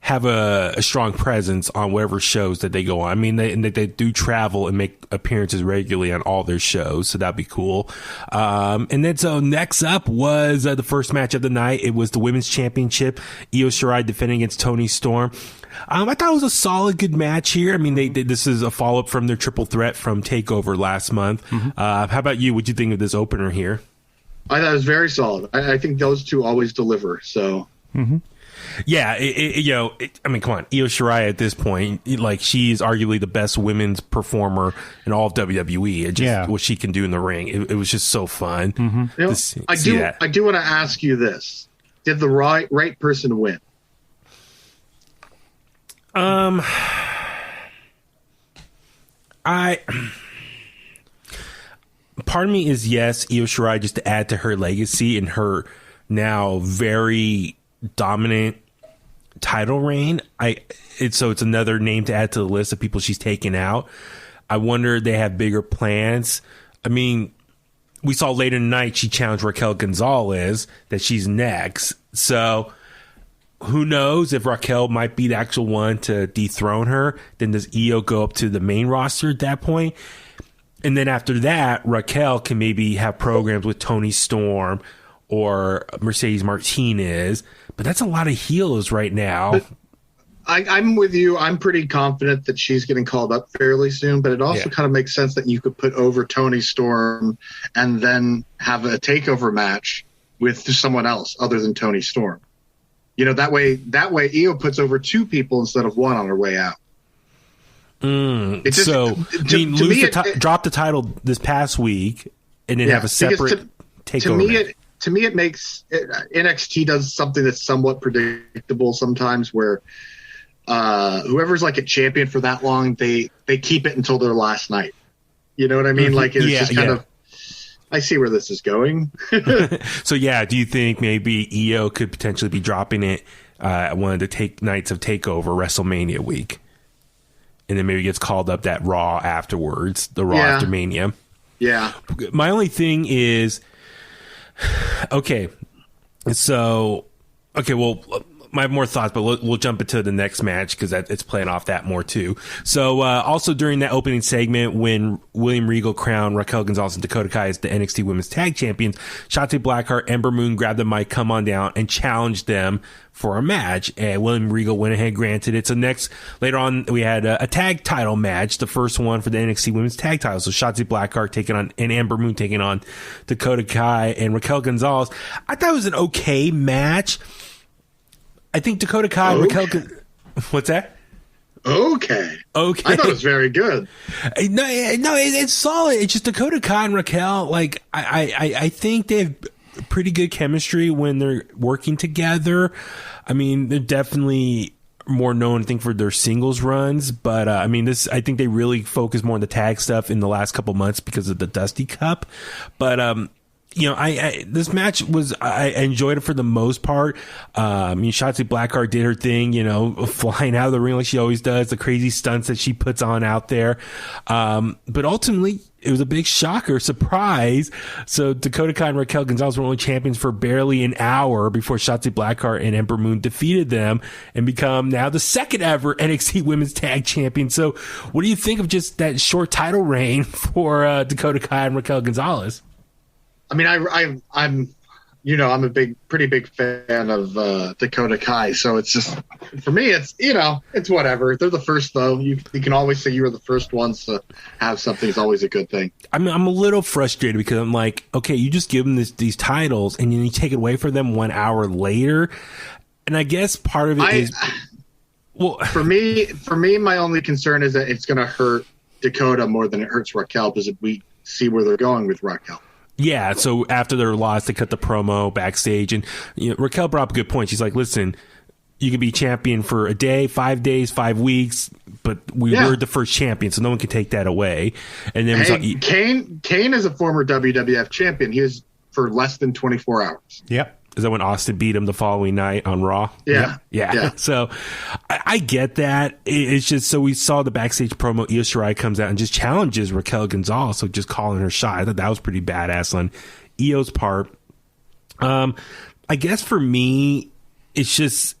have a strong presence on whatever shows that they go on. I mean, they do travel and make appearances regularly on all their shows, so that'd be cool. And then so next up was the first match of the night. It was the Women's Championship. Io Shirai defending against Toni Storm. I thought it was a solid, good match here. I mean, this is a follow-up from their triple threat from TakeOver last month. How about you? What'd you think of this opener here? I thought it was very solid. I think those two always deliver, so... Yeah, come on, Io Shirai at this point, she's arguably the best women's performer in all of WWE. What she can do in the ring, it was just so fun. I do want to ask you this: did the right person win? Part of me is yes, Io Shirai, just to add to her legacy and her now very dominant title reign. It's another name to add to the list of people she's taken out. I wonder if they have bigger plans. I mean, we saw later tonight she challenged Raquel Gonzalez, that she's next. So who knows if Raquel might be the actual one to dethrone her? Then does Io go up to the main roster at that point? And then after that, Raquel can maybe have programs with Toni Storm or Mercedes Martinez. But that's a lot of heels right now. But I'm with you. I'm pretty confident that she's getting called up fairly soon, but it also kind of makes sense that you could put over Toni Storm and then have a takeover match with someone else other than Toni Storm. That way Io puts over two people instead of one on her way out. Drop the title this past week and then have a separate takeover match. To me, it makes NXT does something that's somewhat predictable sometimes, where whoever's like a champion for that long, they keep it until their last night. You know what I mean? Like it's just kind of. I see where this is going. So do you think maybe Io could potentially be dropping it at one of the nights of TakeOver WrestleMania week, and then maybe gets called up that Raw afterwards, the Raw after Mania? Yeah. My only thing is. Okay, so, well, I have more thoughts, but we'll jump into the next match because it's playing off that more too. So also during that opening segment, when William Regal crowned Raquel Gonzalez and Dakota Kai as the NXT Women's Tag Champions, Shotzi Blackheart, Ember Moon grabbed the mic, come on down, and challenged them for a match. And William Regal went ahead and granted it. So later on, we had a tag title match, the first one for the NXT Women's Tag Title. So Shotzi Blackheart taking on, and Ember Moon taking on Dakota Kai and Raquel Gonzalez. I thought it was an okay match. I think Dakota Kai and Raquel... What's that? Okay. I thought it was very good. No, it's solid. It's just Dakota Kai and Raquel, like, I think they have pretty good chemistry when they're working together. I mean, they're definitely more known, I think, for their singles runs, but I think they really focus more on the tag stuff in the last couple months because of the Dusty Cup. But this match I enjoyed it for the most part. Shotzi Blackheart did her thing, flying out of the ring like she always does, the crazy stunts that she puts on out there. But ultimately, it was a big shocker, surprise. So Dakota Kai and Raquel Gonzalez were only champions for barely an hour before Shotzi Blackheart and Ember Moon defeated them and become now the second ever NXT Women's Tag Champion. So what do you think of just that short title reign for Dakota Kai and Raquel Gonzalez? I mean, I'm a pretty big fan of Dakota Kai, so it's just, for me, it's whatever. They're the first, though. You can always say you were the first ones to have something. Is always a good thing. I'm a little frustrated because I'm like, okay, you just give them these titles and then you take it away from them 1 hour later, and I guess part of it is, well, for me, my only concern is that it's going to hurt Dakota more than it hurts Raquel because we see where they're going with Raquel. Yeah, so after their loss, they cut the promo backstage, and Raquel brought up a good point. She's like, listen, you can be champion for a day, 5 days, 5 weeks, but we were the first champion, so no one can take that away. And then Kane is a former WWF champion. He was for less than 24 hours. Yep. Is that when Austin beat him the following night on Raw? Yeah. Yeah. So I get that. It's just, so we saw the backstage promo. Io Shirai comes out and just challenges Raquel Gonzalez. So just calling her shot. I thought that was pretty badass on Io's part. I guess for me, it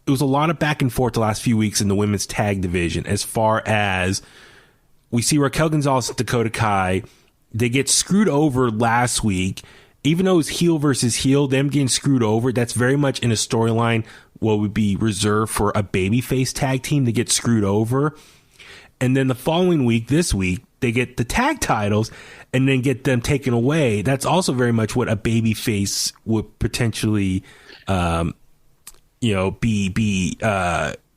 was a lot of back and forth the last few weeks in the women's tag division. As far as we see Raquel Gonzalez and Dakota Kai, they get screwed over last week. Even though it's heel versus heel, them getting screwed over, that's very much in a storyline what would be reserved for a babyface tag team to get screwed over. And then the following week, this week, they get the tag titles and then get them taken away. That's also very much what a babyface would potentially, be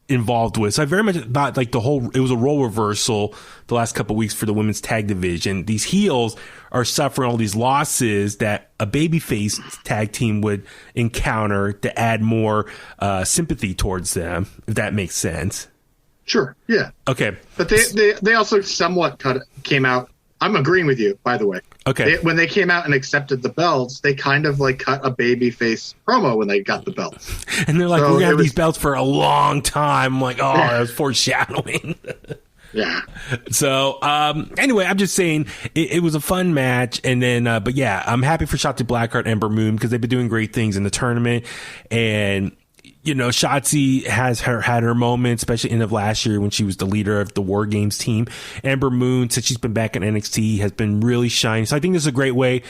involved with. So I very much thought like it was a role reversal the last couple of weeks for the women's tag division. These heels are suffering all these losses that a babyface tag team would encounter to add more sympathy towards them, if that makes sense. Sure. Yeah. Okay. But they also somewhat came out. I'm agreeing with you, by the way. Okay. When they came out and accepted the belts, they kind of like cut a babyface promo when they got the belts. And they're like, we're going to have these belts for a long time. I'm like, that was foreshadowing. Yeah. So, anyway, I'm just saying it was a fun match. And then, but yeah, I'm happy for Shotzi Blackheart and Ember Moon because they've been doing great things in the tournament. And, Shotzi had her moment, especially end of last year when she was the leader of the War Games team. Ember Moon, since she's been back in NXT, has been really shining. So I think this is a great way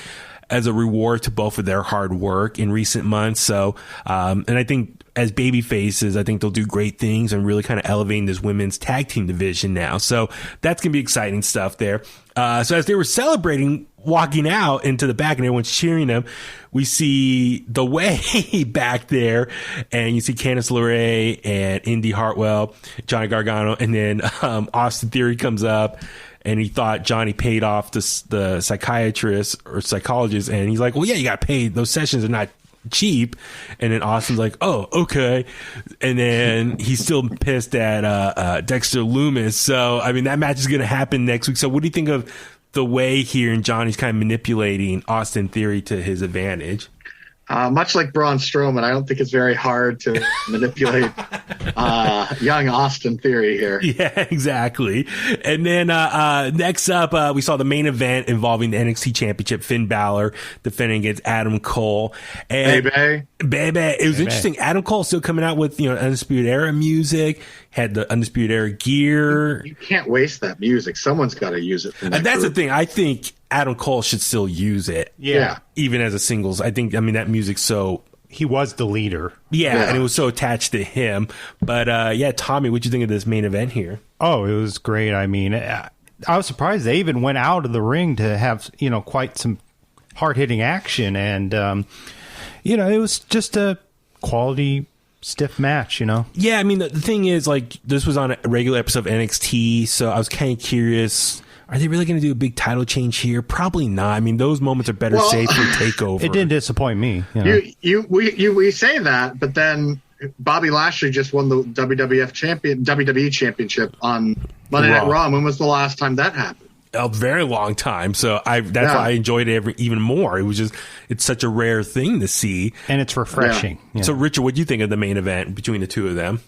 as a reward to both of their hard work in recent months. So, and I think as baby faces, I think they'll do great things and really kind of elevating this women's tag team division now. So that's going to be exciting stuff there. So as they were celebrating, walking out into the back and everyone's cheering them, we see The Way back there, and you see Candice LeRae and Indy Hartwell, Johnny Gargano, and then Austin Theory comes up, and he thought Johnny paid off the psychiatrist or psychologist, and he's like, well, yeah, you got paid. Those sessions are not cheap. And then Austin's like, oh, okay. And then he's still pissed at Dexter Lumis. So, I mean, that match is going to happen next week. So what do you think of The Way here and Johnny's kind of manipulating Austin Theory to his advantage? Much like Braun Strowman, I don't think it's very hard to manipulate young Austin Theory here. Yeah, exactly. And then next up, we saw the main event involving the NXT Championship, Finn Balor defending against Adam Cole. And Baby. It was interesting. Adam Cole still coming out with Undisputed Era music, had the Undisputed Era gear. You can't waste that music. Someone's got to use it. And that's the thing. I think Adam Cole should still use it. Yeah. Even as a singles. I mean, that music's so... He was the leader. Yeah, and it was so attached to him. But, Tommy, what'd you think of this main event here? Oh, it was great. I mean, I was surprised they even went out of the ring to have, quite some hard-hitting action. And, it was just a quality, stiff match, Yeah, I mean, the thing is, this was on a regular episode of NXT, so I was kind of curious... Are they really going to do a big title change here? Probably not. I mean, those moments are better saved for TakeOver. It didn't disappoint me. We say that, but then Bobby Lashley just won the WWE Championship on Monday Night Raw. When was the last time that happened? A very long time. So that's why I enjoyed it even more. It was it's such a rare thing to see, and it's refreshing. Yeah. So, Richard, what do you think of the main event between the two of them?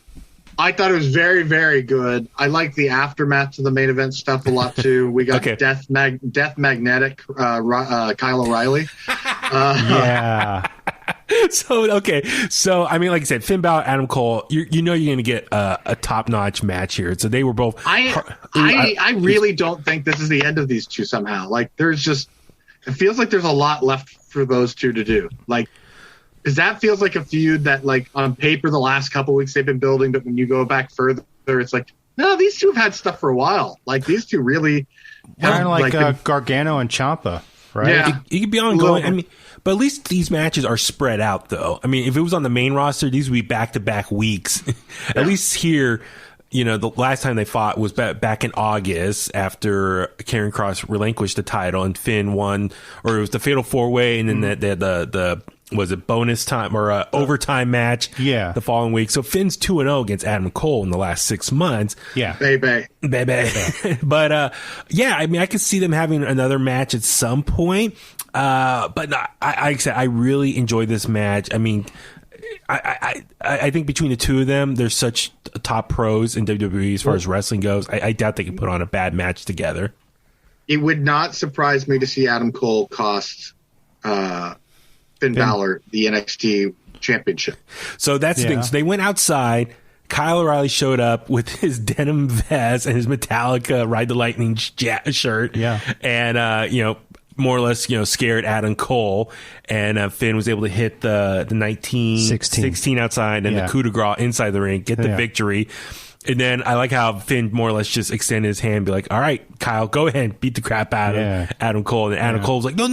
I thought it was very, very good. I like the aftermath to the main event stuff a lot too. We got Death Magnetic, Kyle O'Reilly. Yeah. So I mean, like I said, Finn Balor, Adam Cole. You're going to get a top notch match here. So they were both. I really don't think this is the end of these two somehow. Like it feels like there's a lot left for those two to do. Like. Because that feels like a feud that, on paper, the last couple weeks they've been building, but when you go back further, it's like, no, these two have had stuff for a while. Like, these two really... Kind of like Gargano and Ciampa, right? Yeah. It could be ongoing. I mean, but at least these matches are spread out, though. I mean, if it was on the main roster, these would be back-to-back weeks. At least here... the last time they fought was back in August after Karrion Kross relinquished the title and Finn won, or it was the Fatal 4-Way, and then the was it bonus time or overtime match? Yeah, the following week. So Finn's 2-0 against Adam Cole in the last 6 months. Yeah, baby. But I mean, I could see them having another match at some point. But I said I really enjoyed this match. I mean. I think between the two of them, they're such top pros in WWE as far as wrestling goes. I doubt they can put on a bad match together. It would not surprise me to see Adam Cole cost Finn Balor the NXT championship. So that's the thing. So they went outside. Kyle O'Reilly showed up with his denim vest and his Metallica Ride the Lightning shirt. Yeah. And, more or less, scared Adam Cole, and Finn was able to hit the 16 outside and the coup de grace inside the ring, get the victory. And then I like how Finn more or less just extended his hand and be like, all right, Kyle, go ahead, beat the crap out of Adam Cole. And Adam Cole's like, no.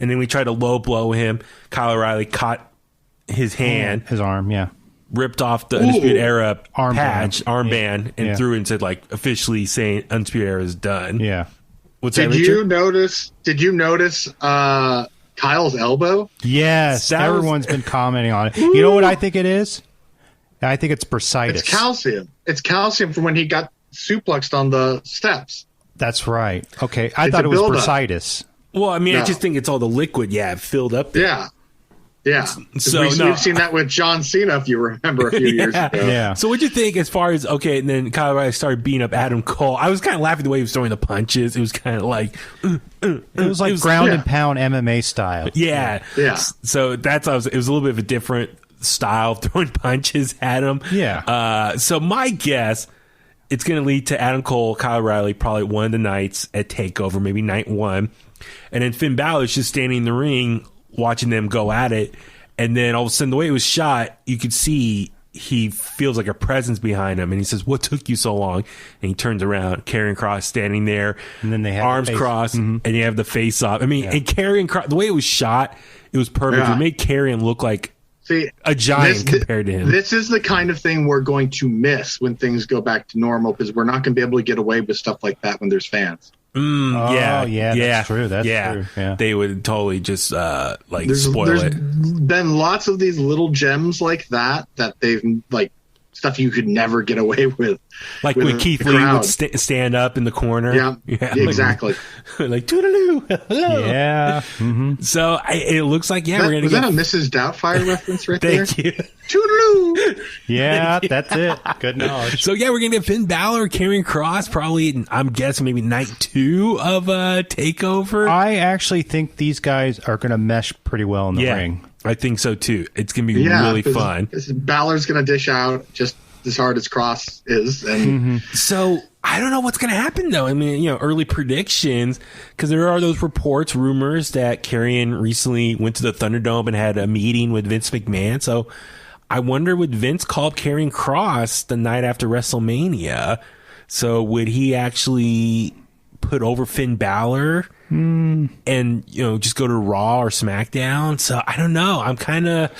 And then we tried to low blow him. Kyle O'Reilly caught his hand. His arm, ripped off the Undisputed Era armband, and threw it and said, officially saying Undisputed Era is done. Yeah. Did you notice Kyle's elbow? Yes, everyone's been commenting on it. You know what I think it is? I think it's bursitis. It's calcium. It's calcium from when he got suplexed on the steps. That's right. Okay, I thought it was bursitis. Well, I mean, I just think it's all the liquid, filled up there. Yeah. So we've seen that with John Cena, if you remember, a few years ago. Yeah. So what'd you think as far as, and then Kyle O'Reilly started beating up Adam Cole. I was kind of laughing the way he was throwing the punches. It was kind of like... It was like ground and pound MMA style. Yeah. So it was a little bit of a different style of throwing punches at him. Yeah. So my guess, it's going to lead to Adam Cole, Kyle O'Reilly, probably one of the nights at TakeOver, maybe night one. And then Finn Balor's just standing in the ring watching them go at it, and then all of a sudden the way it was shot, you could see he feels like a presence behind him, and he says, "What took you so long?" And he turns around, Karrion Kross standing there, and then they have arms crossed, and you have the face off. I mean, and Karrion Kross, the way it was shot, it was perfect. It made Karrion look like a giant compared to him. This is the kind of thing we're going to miss when things go back to normal, because we're not going to be able to get away with stuff like that when there's fans. That's true. That's true. Yeah. They would totally just spoil it. There's been lots of these little gems like that they've stuff you could never get away with. Like with when Keith the Lee crowd. would stand up in the corner. Yeah, exactly. Like toodaloo. Hello. Yeah. So it looks like, we're going to Was get... that a Mrs. Doubtfire reference right there? Thank you. Toodaloo! Yeah, that's it. Good knowledge. So we're going to get Finn Balor, Karrion Kross, probably, I'm guessing maybe night 2 of TakeOver. I actually think these guys are going to mesh pretty well in the ring. I think so too. It's going to be really fun. Balor's going to dish out just as hard as Kross is. And So I don't know what's going to happen though. I mean, early predictions, because there are those reports, rumors that Karrion recently went to the Thunderdome and had a meeting with Vince McMahon. So I wonder, would Vince call up Karrion Kross the night after WrestleMania? So would he actually put over Finn Balor and just go to Raw or SmackDown? So I don't know. I'm kind of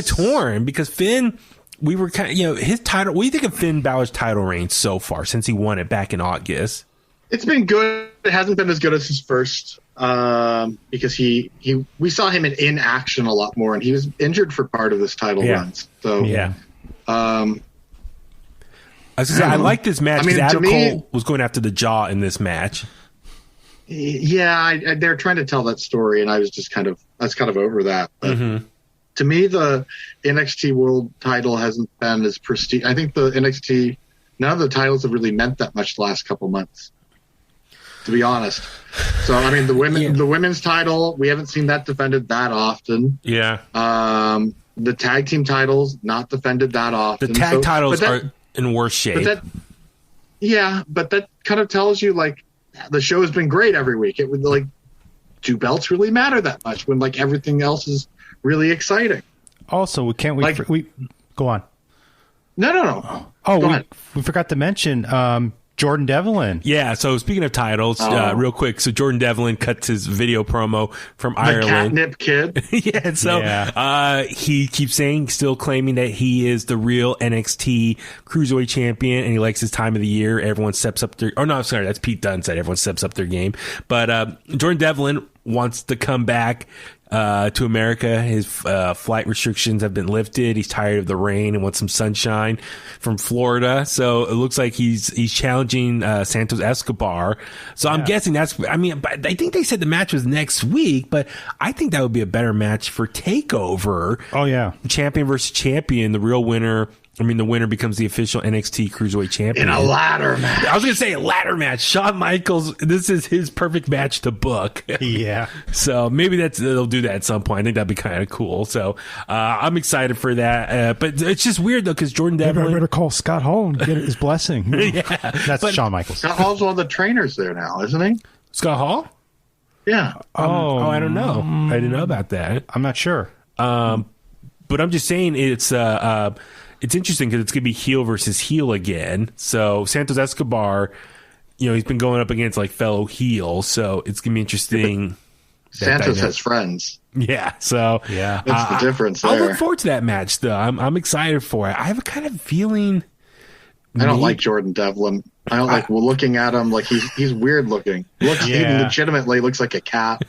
torn because Finn, we were kind of, his title. What do you think of Finn Balor's title reign so far since he won it back in August? it's been good. It hasn't been as good as his first because we saw him in action a lot more, and he was injured for part of this title run. So yeah. I like this match because Adam Cole was going after the Jaw in this match. Yeah, they're trying to tell that story, and I was kind of over that. But to me, the NXT World title hasn't been as prestige. I think the NXT, none of the titles have really meant that much the last couple months, to be honest. So I mean, the women's title, we haven't seen that defended that often. Yeah. The tag team titles not defended that often. The tag titles are in worse shape. But that kind of tells you like the show has been great every week. It would like, do belts really matter that much when like everything else is really exciting? Also, can't we? Like, we go on. No. Oh, we forgot to mention Jordan Devlin. Yeah, so speaking of titles, real quick, so Jordan Devlin cuts his video promo from Ireland. The catnip kid. He keeps still claiming that he is the real NXT Cruiserweight Champion, and he likes his time of the year. Everyone steps up their... Oh, no, sorry, that's Pete Dunne said everyone steps up their game. But Jordan Devlin wants to come back to America. His flight restrictions have been lifted. He's tired of the rain and wants some sunshine from Florida. So it looks like he's challenging Santos Escobar. So I'm guessing but I think they said the match was next week, but I think that would be a better match for TakeOver. Oh, yeah. Champion versus champion, the real winner. The winner becomes the official NXT Cruiserweight Champion. In a ladder match. I was going to say a ladder match. Shawn Michaels, this is his perfect match to book. Yeah. So maybe they'll do that at some point. I think that'd be kind of cool. So I'm excited for that. But it's just weird, though, because Jordan Devlin... I better call Scott Hall and get his blessing. That's Shawn Michaels. Scott Hall's one of the trainers there now, isn't he? Scott Hall? Yeah. I don't know. I didn't know about that. I'm not sure. But I'm just saying it's interesting because it's going to be heel versus heel again. So Santos Escobar, he's been going up against like fellow heels. So it's going to be interesting. Santos has friends. Yeah. So that's the difference there. I look forward to that match though. I'm excited for it. I have a kind of feeling. I don't like Jordan Devlin. I don't like looking at him like he's weird looking. He legitimately looks like a cat.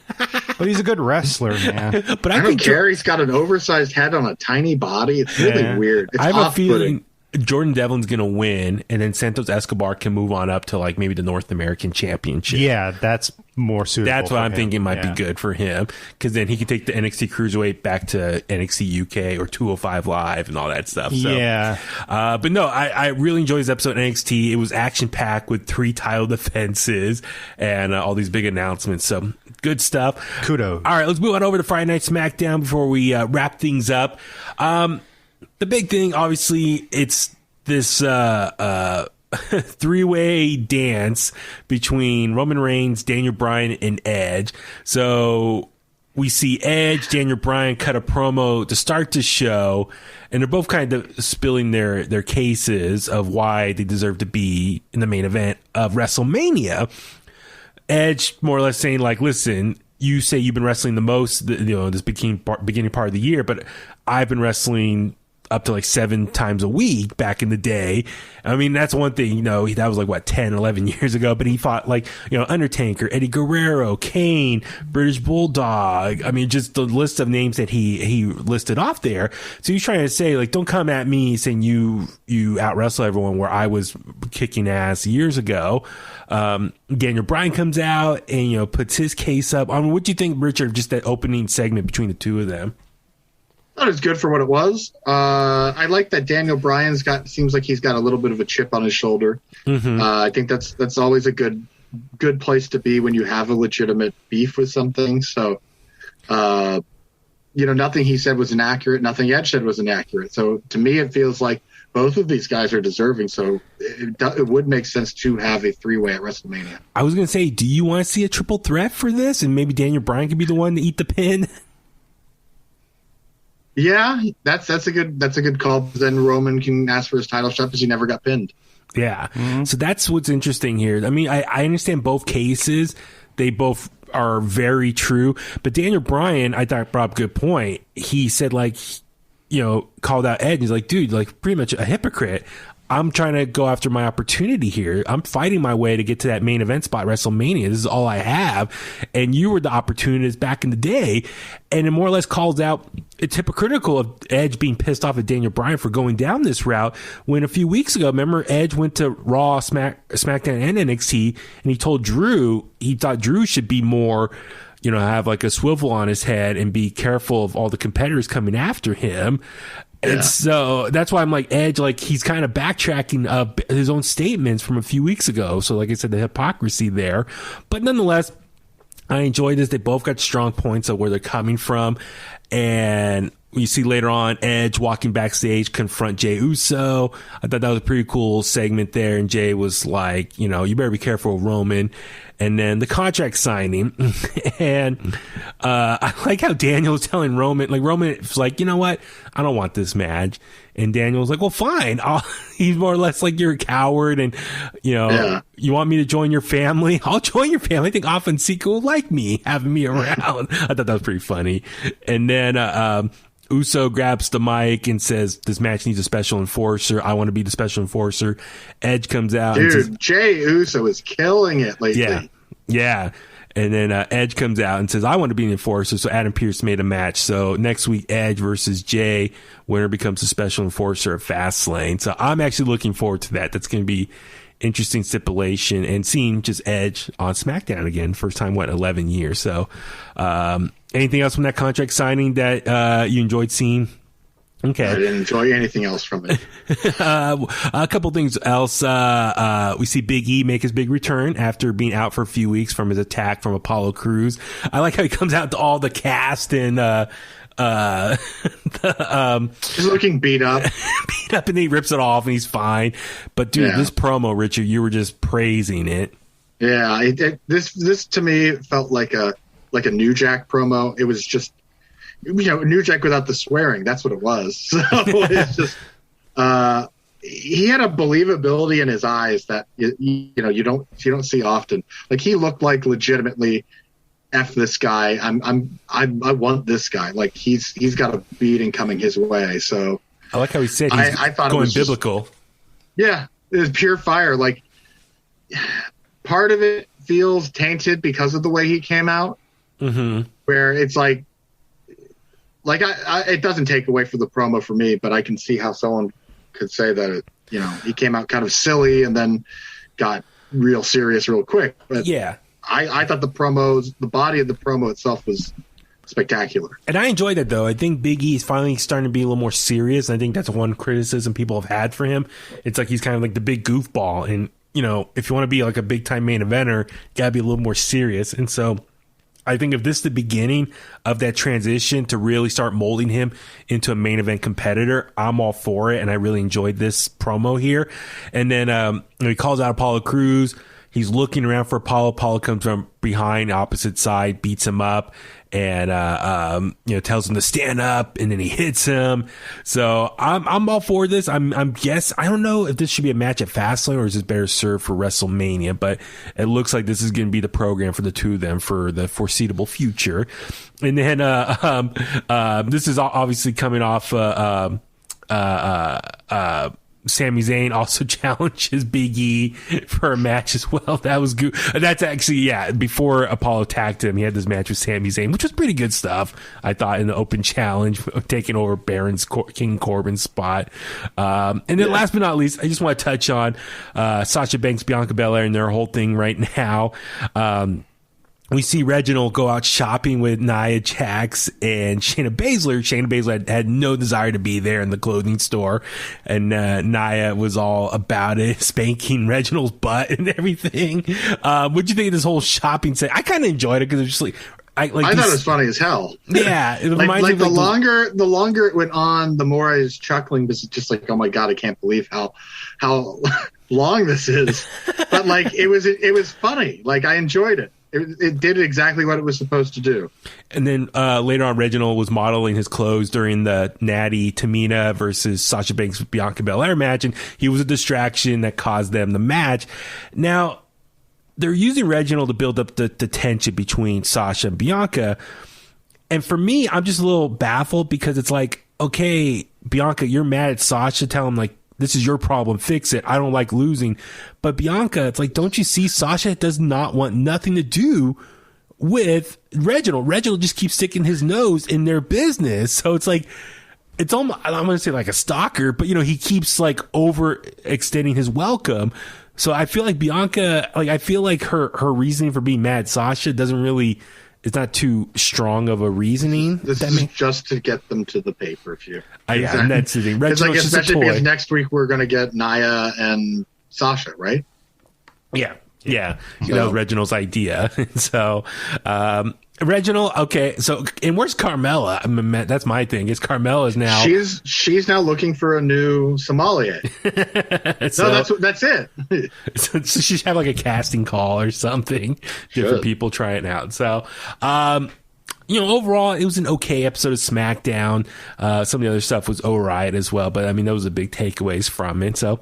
But he's a good wrestler, man. But I don't care. He's got an oversized head on a tiny body. It's really weird. It's I have a feeling Jordan Devlin's going to win, and then Santos Escobar can move on up to like maybe the North American Championship. Yeah, that's more suitable. That's what I'm thinking might be good for him, because then he can take the NXT Cruiserweight back to NXT UK or 205 Live and all that stuff. So, but no, I really enjoyed this episode of NXT. It was action packed with 3 title defenses and all these big announcements. So good stuff. Kudos. All right, let's move on over to Friday Night SmackDown before we wrap things up. The big thing, obviously, it's this 3-way dance between Roman Reigns, Daniel Bryan, and Edge. So we see Edge, Daniel Bryan cut a promo to start the show, and they're both kind of spilling their cases of why they deserve to be in the main event of WrestleMania. Edge more or less saying, like, listen, you say you've been wrestling the most, this beginning part of the year, but I've been wrestling up to like 7 times a week back in the day. I mean, that's one thing, that was like what, 10, 11 years ago, but he fought like, Undertaker, Eddie Guerrero, Kane, British Bulldog. I mean, just the list of names that he listed off there. So he's trying to say, like, don't come at me saying you out wrestle everyone where I was kicking ass years ago. Daniel Bryan comes out and, puts his case up. I mean, what do you think, Richard, of just that opening segment between the two of them? That was good for what it was. I like that Daniel Bryan's seems like he's got a little bit of a chip on his shoulder. Mm-hmm. I think that's always a good place to be when you have a legitimate beef with something. So, nothing he said was inaccurate. Nothing Edge said was inaccurate. So to me, it feels like both of these guys are deserving. So it would make sense to have a 3-way at WrestleMania. I was going to say, do you want to see a triple threat for this? And maybe Daniel Bryan could be the one to eat the pin? Yeah, that's a good call. Then Roman can ask for his title shot because he never got pinned. Yeah. Mm-hmm. So that's what's interesting here. I mean, I understand both cases. They both are very true. But Daniel Bryan, I thought, brought up a good point. He said, like, called out Ed. And he's like, dude, like, pretty much a hypocrite. I'm trying to go after my opportunity here. I'm fighting my way to get to that main event spot, WrestleMania. This is all I have. And you were the opportunist back in the day. And it more or less calls out, it's hypocritical of Edge being pissed off at Daniel Bryan for going down this route when a few weeks ago, remember, Edge went to Raw, SmackDown, and NXT, and he told Drew he thought Drew should be more, have like a swivel on his head and be careful of all the competitors coming after him. And so that's why I'm like, Edge, like, he's kind of backtracking his own statements from a few weeks ago. So like I said, the hypocrisy there. But nonetheless, I enjoyed this. They both got strong points of where they're coming from. And you see later on Edge walking backstage, confront Jey Uso. I thought that was a pretty cool segment there. And Jey was like, you better be careful, Roman. And then the contract signing. And I like how Daniel was telling Roman, like, Roman was like, you know what? I don't want this match. And Daniel was like, well, fine. He's more or less like, you're a coward. And, you want me to join your family? I'll join your family. I think Offensico will like me, having me around. I thought that was pretty funny. And then, Uso grabs the mic and says, this match needs a special enforcer. I want to be the special enforcer. Edge comes out. Dude, and says, Jey Uso is killing it lately. Yeah. And then Edge comes out and says, I want to be an enforcer. So Adam Pearce made a match. So next week, Edge versus Jey. Winner becomes a special enforcer at Fastlane. So I'm actually looking forward to that. That's going to be interesting stipulation. And seeing just Edge on SmackDown again. First time, 11 years. So anything else from that contract signing that you enjoyed seeing? Okay. I didn't enjoy anything else from it. A couple things else. We see Big E make his big return after being out for a few weeks from his attack from Apollo Crews. I like how he comes out to all the cast and he's looking beat up. And then he rips it off and he's fine. But dude, this promo, Richard, you were just praising it. Yeah, this to me felt like a New Jack promo. It was just, New Jack without the swearing. That's what it was. So it's just, he had a believability in his eyes that you don't see often. Like, he looked like legitimately, F this guy. I want this guy. Like, he's got a beating coming his way. So I like how he said he's I thought going biblical. It was pure fire. Like, part of it feels tainted because of the way he came out. Mm-hmm. Where it's like it doesn't take away from the promo for me, but I can see how someone could say that he came out kind of silly and then got real serious real quick. But yeah, I thought the body of the promo itself was spectacular. And I enjoyed it, though. I think Big E is finally starting to be a little more serious. I think that's one criticism people have had for him. It's like he's kind of like the big goofball. And, if you want to be like a big time main eventer, you got to be a little more serious. And so I think if this is the beginning of that transition to really start molding him into a main event competitor, I'm all for it. And I really enjoyed this promo here. And then he calls out Apollo Crews. He's looking around for Apollo. Apollo comes from behind, opposite side, beats him up, and tells him to stand up, and then he hits him. So I'm all for this. I don't know if this should be a match at Fastlane or is this better served for WrestleMania, but it looks like this is going to be the program for the two of them for the foreseeable future. And then this is obviously coming off Sami Zayn also challenges Big E for a match as well. That was good. That's actually, before Apollo attacked him, he had this match with Sami Zayn, which was pretty good stuff, I thought, in the open challenge, taking over King Corbin's spot. And then last but not least, I just want to touch on Sasha Banks, Bianca Belair, and their whole thing right now. We see Reginald go out shopping with Nia Jax and Shayna Baszler. Shayna Baszler had no desire to be there in the clothing store. And Nia was all about it, spanking Reginald's butt and everything. What'd you think of this whole shopping set? I kind of enjoyed it because it was just like... I thought it was funny as hell. Yeah. It like the longer it went on, the more I was chuckling. This is just like, oh my God, I can't believe how long this is. But like, it was funny. Like, I enjoyed it. It did exactly what it was supposed to do. And then later on, Reginald was modeling his clothes during the Natty Tamina versus Sasha Banks Bianca Belair match, and he was a distraction that caused them the match. Now, they're using Reginald to build up the tension between Sasha and Bianca. And for me, I'm just a little baffled because it's like, okay, Bianca, you're mad at Sasha. Tell him, like, this is your problem. Fix it. I don't like losing. But Bianca, it's like, don't you see Sasha does not want nothing to do with Reginald. Reginald just keeps sticking his nose in their business. So it's like, it's almost, I'm going to say like a stalker, but he keeps like overextending his welcome. So I feel like Bianca, like, I feel like her reasoning for being mad at Sasha doesn't really, it's not too strong of a reasoning. This is just to get them to the pay-per-view. Yeah, and that's the thing. Like, especially because next week we're going to get Nia and Sasha, right? Yeah. Yeah. So. That was Reginald's idea. So, Reginald, okay. So, and where's Carmella? I mean, that's my thing. Is Carmella's now? She's now looking for a new sommelier. That's it. So she should have like a casting call or something. Different people trying out. So, overall, it was an okay episode of SmackDown. Some of the other stuff was all right as well, but I mean, those are the big takeaways from it. So,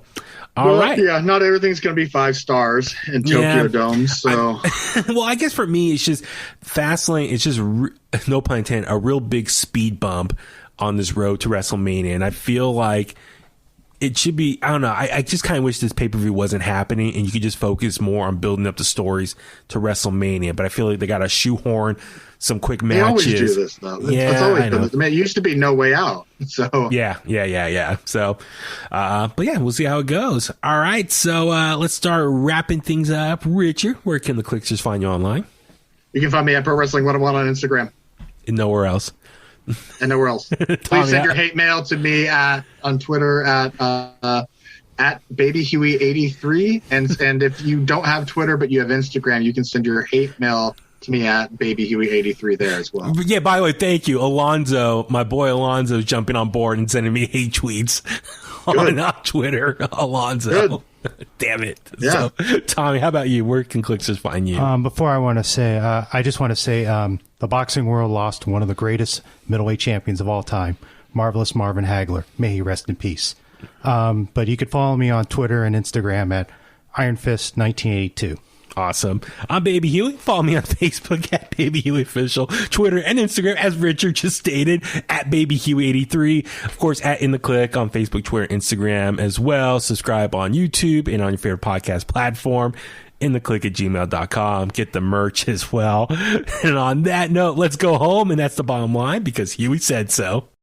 all right. Yeah, not everything's going to be 5 stars in Tokyo Dome. So, well, I guess for me, it's just Fastlane. It's just no pun intended, a real big speed bump on this road to WrestleMania, and I feel like it should be. I don't know. I just kind of wish this pay-per-view wasn't happening, and you could just focus more on building up the stories to But I feel like they got to shoehorn some quick matches. They always do this, though. That's always been this. I mean, it used to be No Way Out. So yeah. So, but yeah, we'll see how it goes. All right, so let's start wrapping things up. Richard, where can the Kliqsters find you online? You can find me at Pro Wrestling 101 on Instagram. And nowhere else. And nowhere else. Please send your hate mail to me on Twitter at BabyHuey83. And if you don't have Twitter but you have Instagram, you can send your hate mail to me at BabyHuey83 there as well. Yeah, by the way, thank you. Alonzo, my boy Alonzo, is jumping on board and sending me hate tweets on Twitter. Alonzo. Damn it. Yeah. So, Tommy, how about you? Where can Kliqsters find you? Before I just want to say the boxing world lost one of the greatest middleweight champions of all time, Marvelous Marvin Hagler. May he rest in peace. But you could follow me on Twitter and Instagram at IronFist1982. Awesome. I'm Baby Huey. Follow me on Facebook at Baby Huey Official, Twitter and Instagram, as Richard just stated, at Baby Huey83. Of course, at In The Kliq on Facebook, Twitter, Instagram as well. Subscribe on YouTube and on your favorite podcast platform. InTheKliq@gmail.com. Get the merch as well. And on that note, let's go home. And that's the bottom line because Huey said so.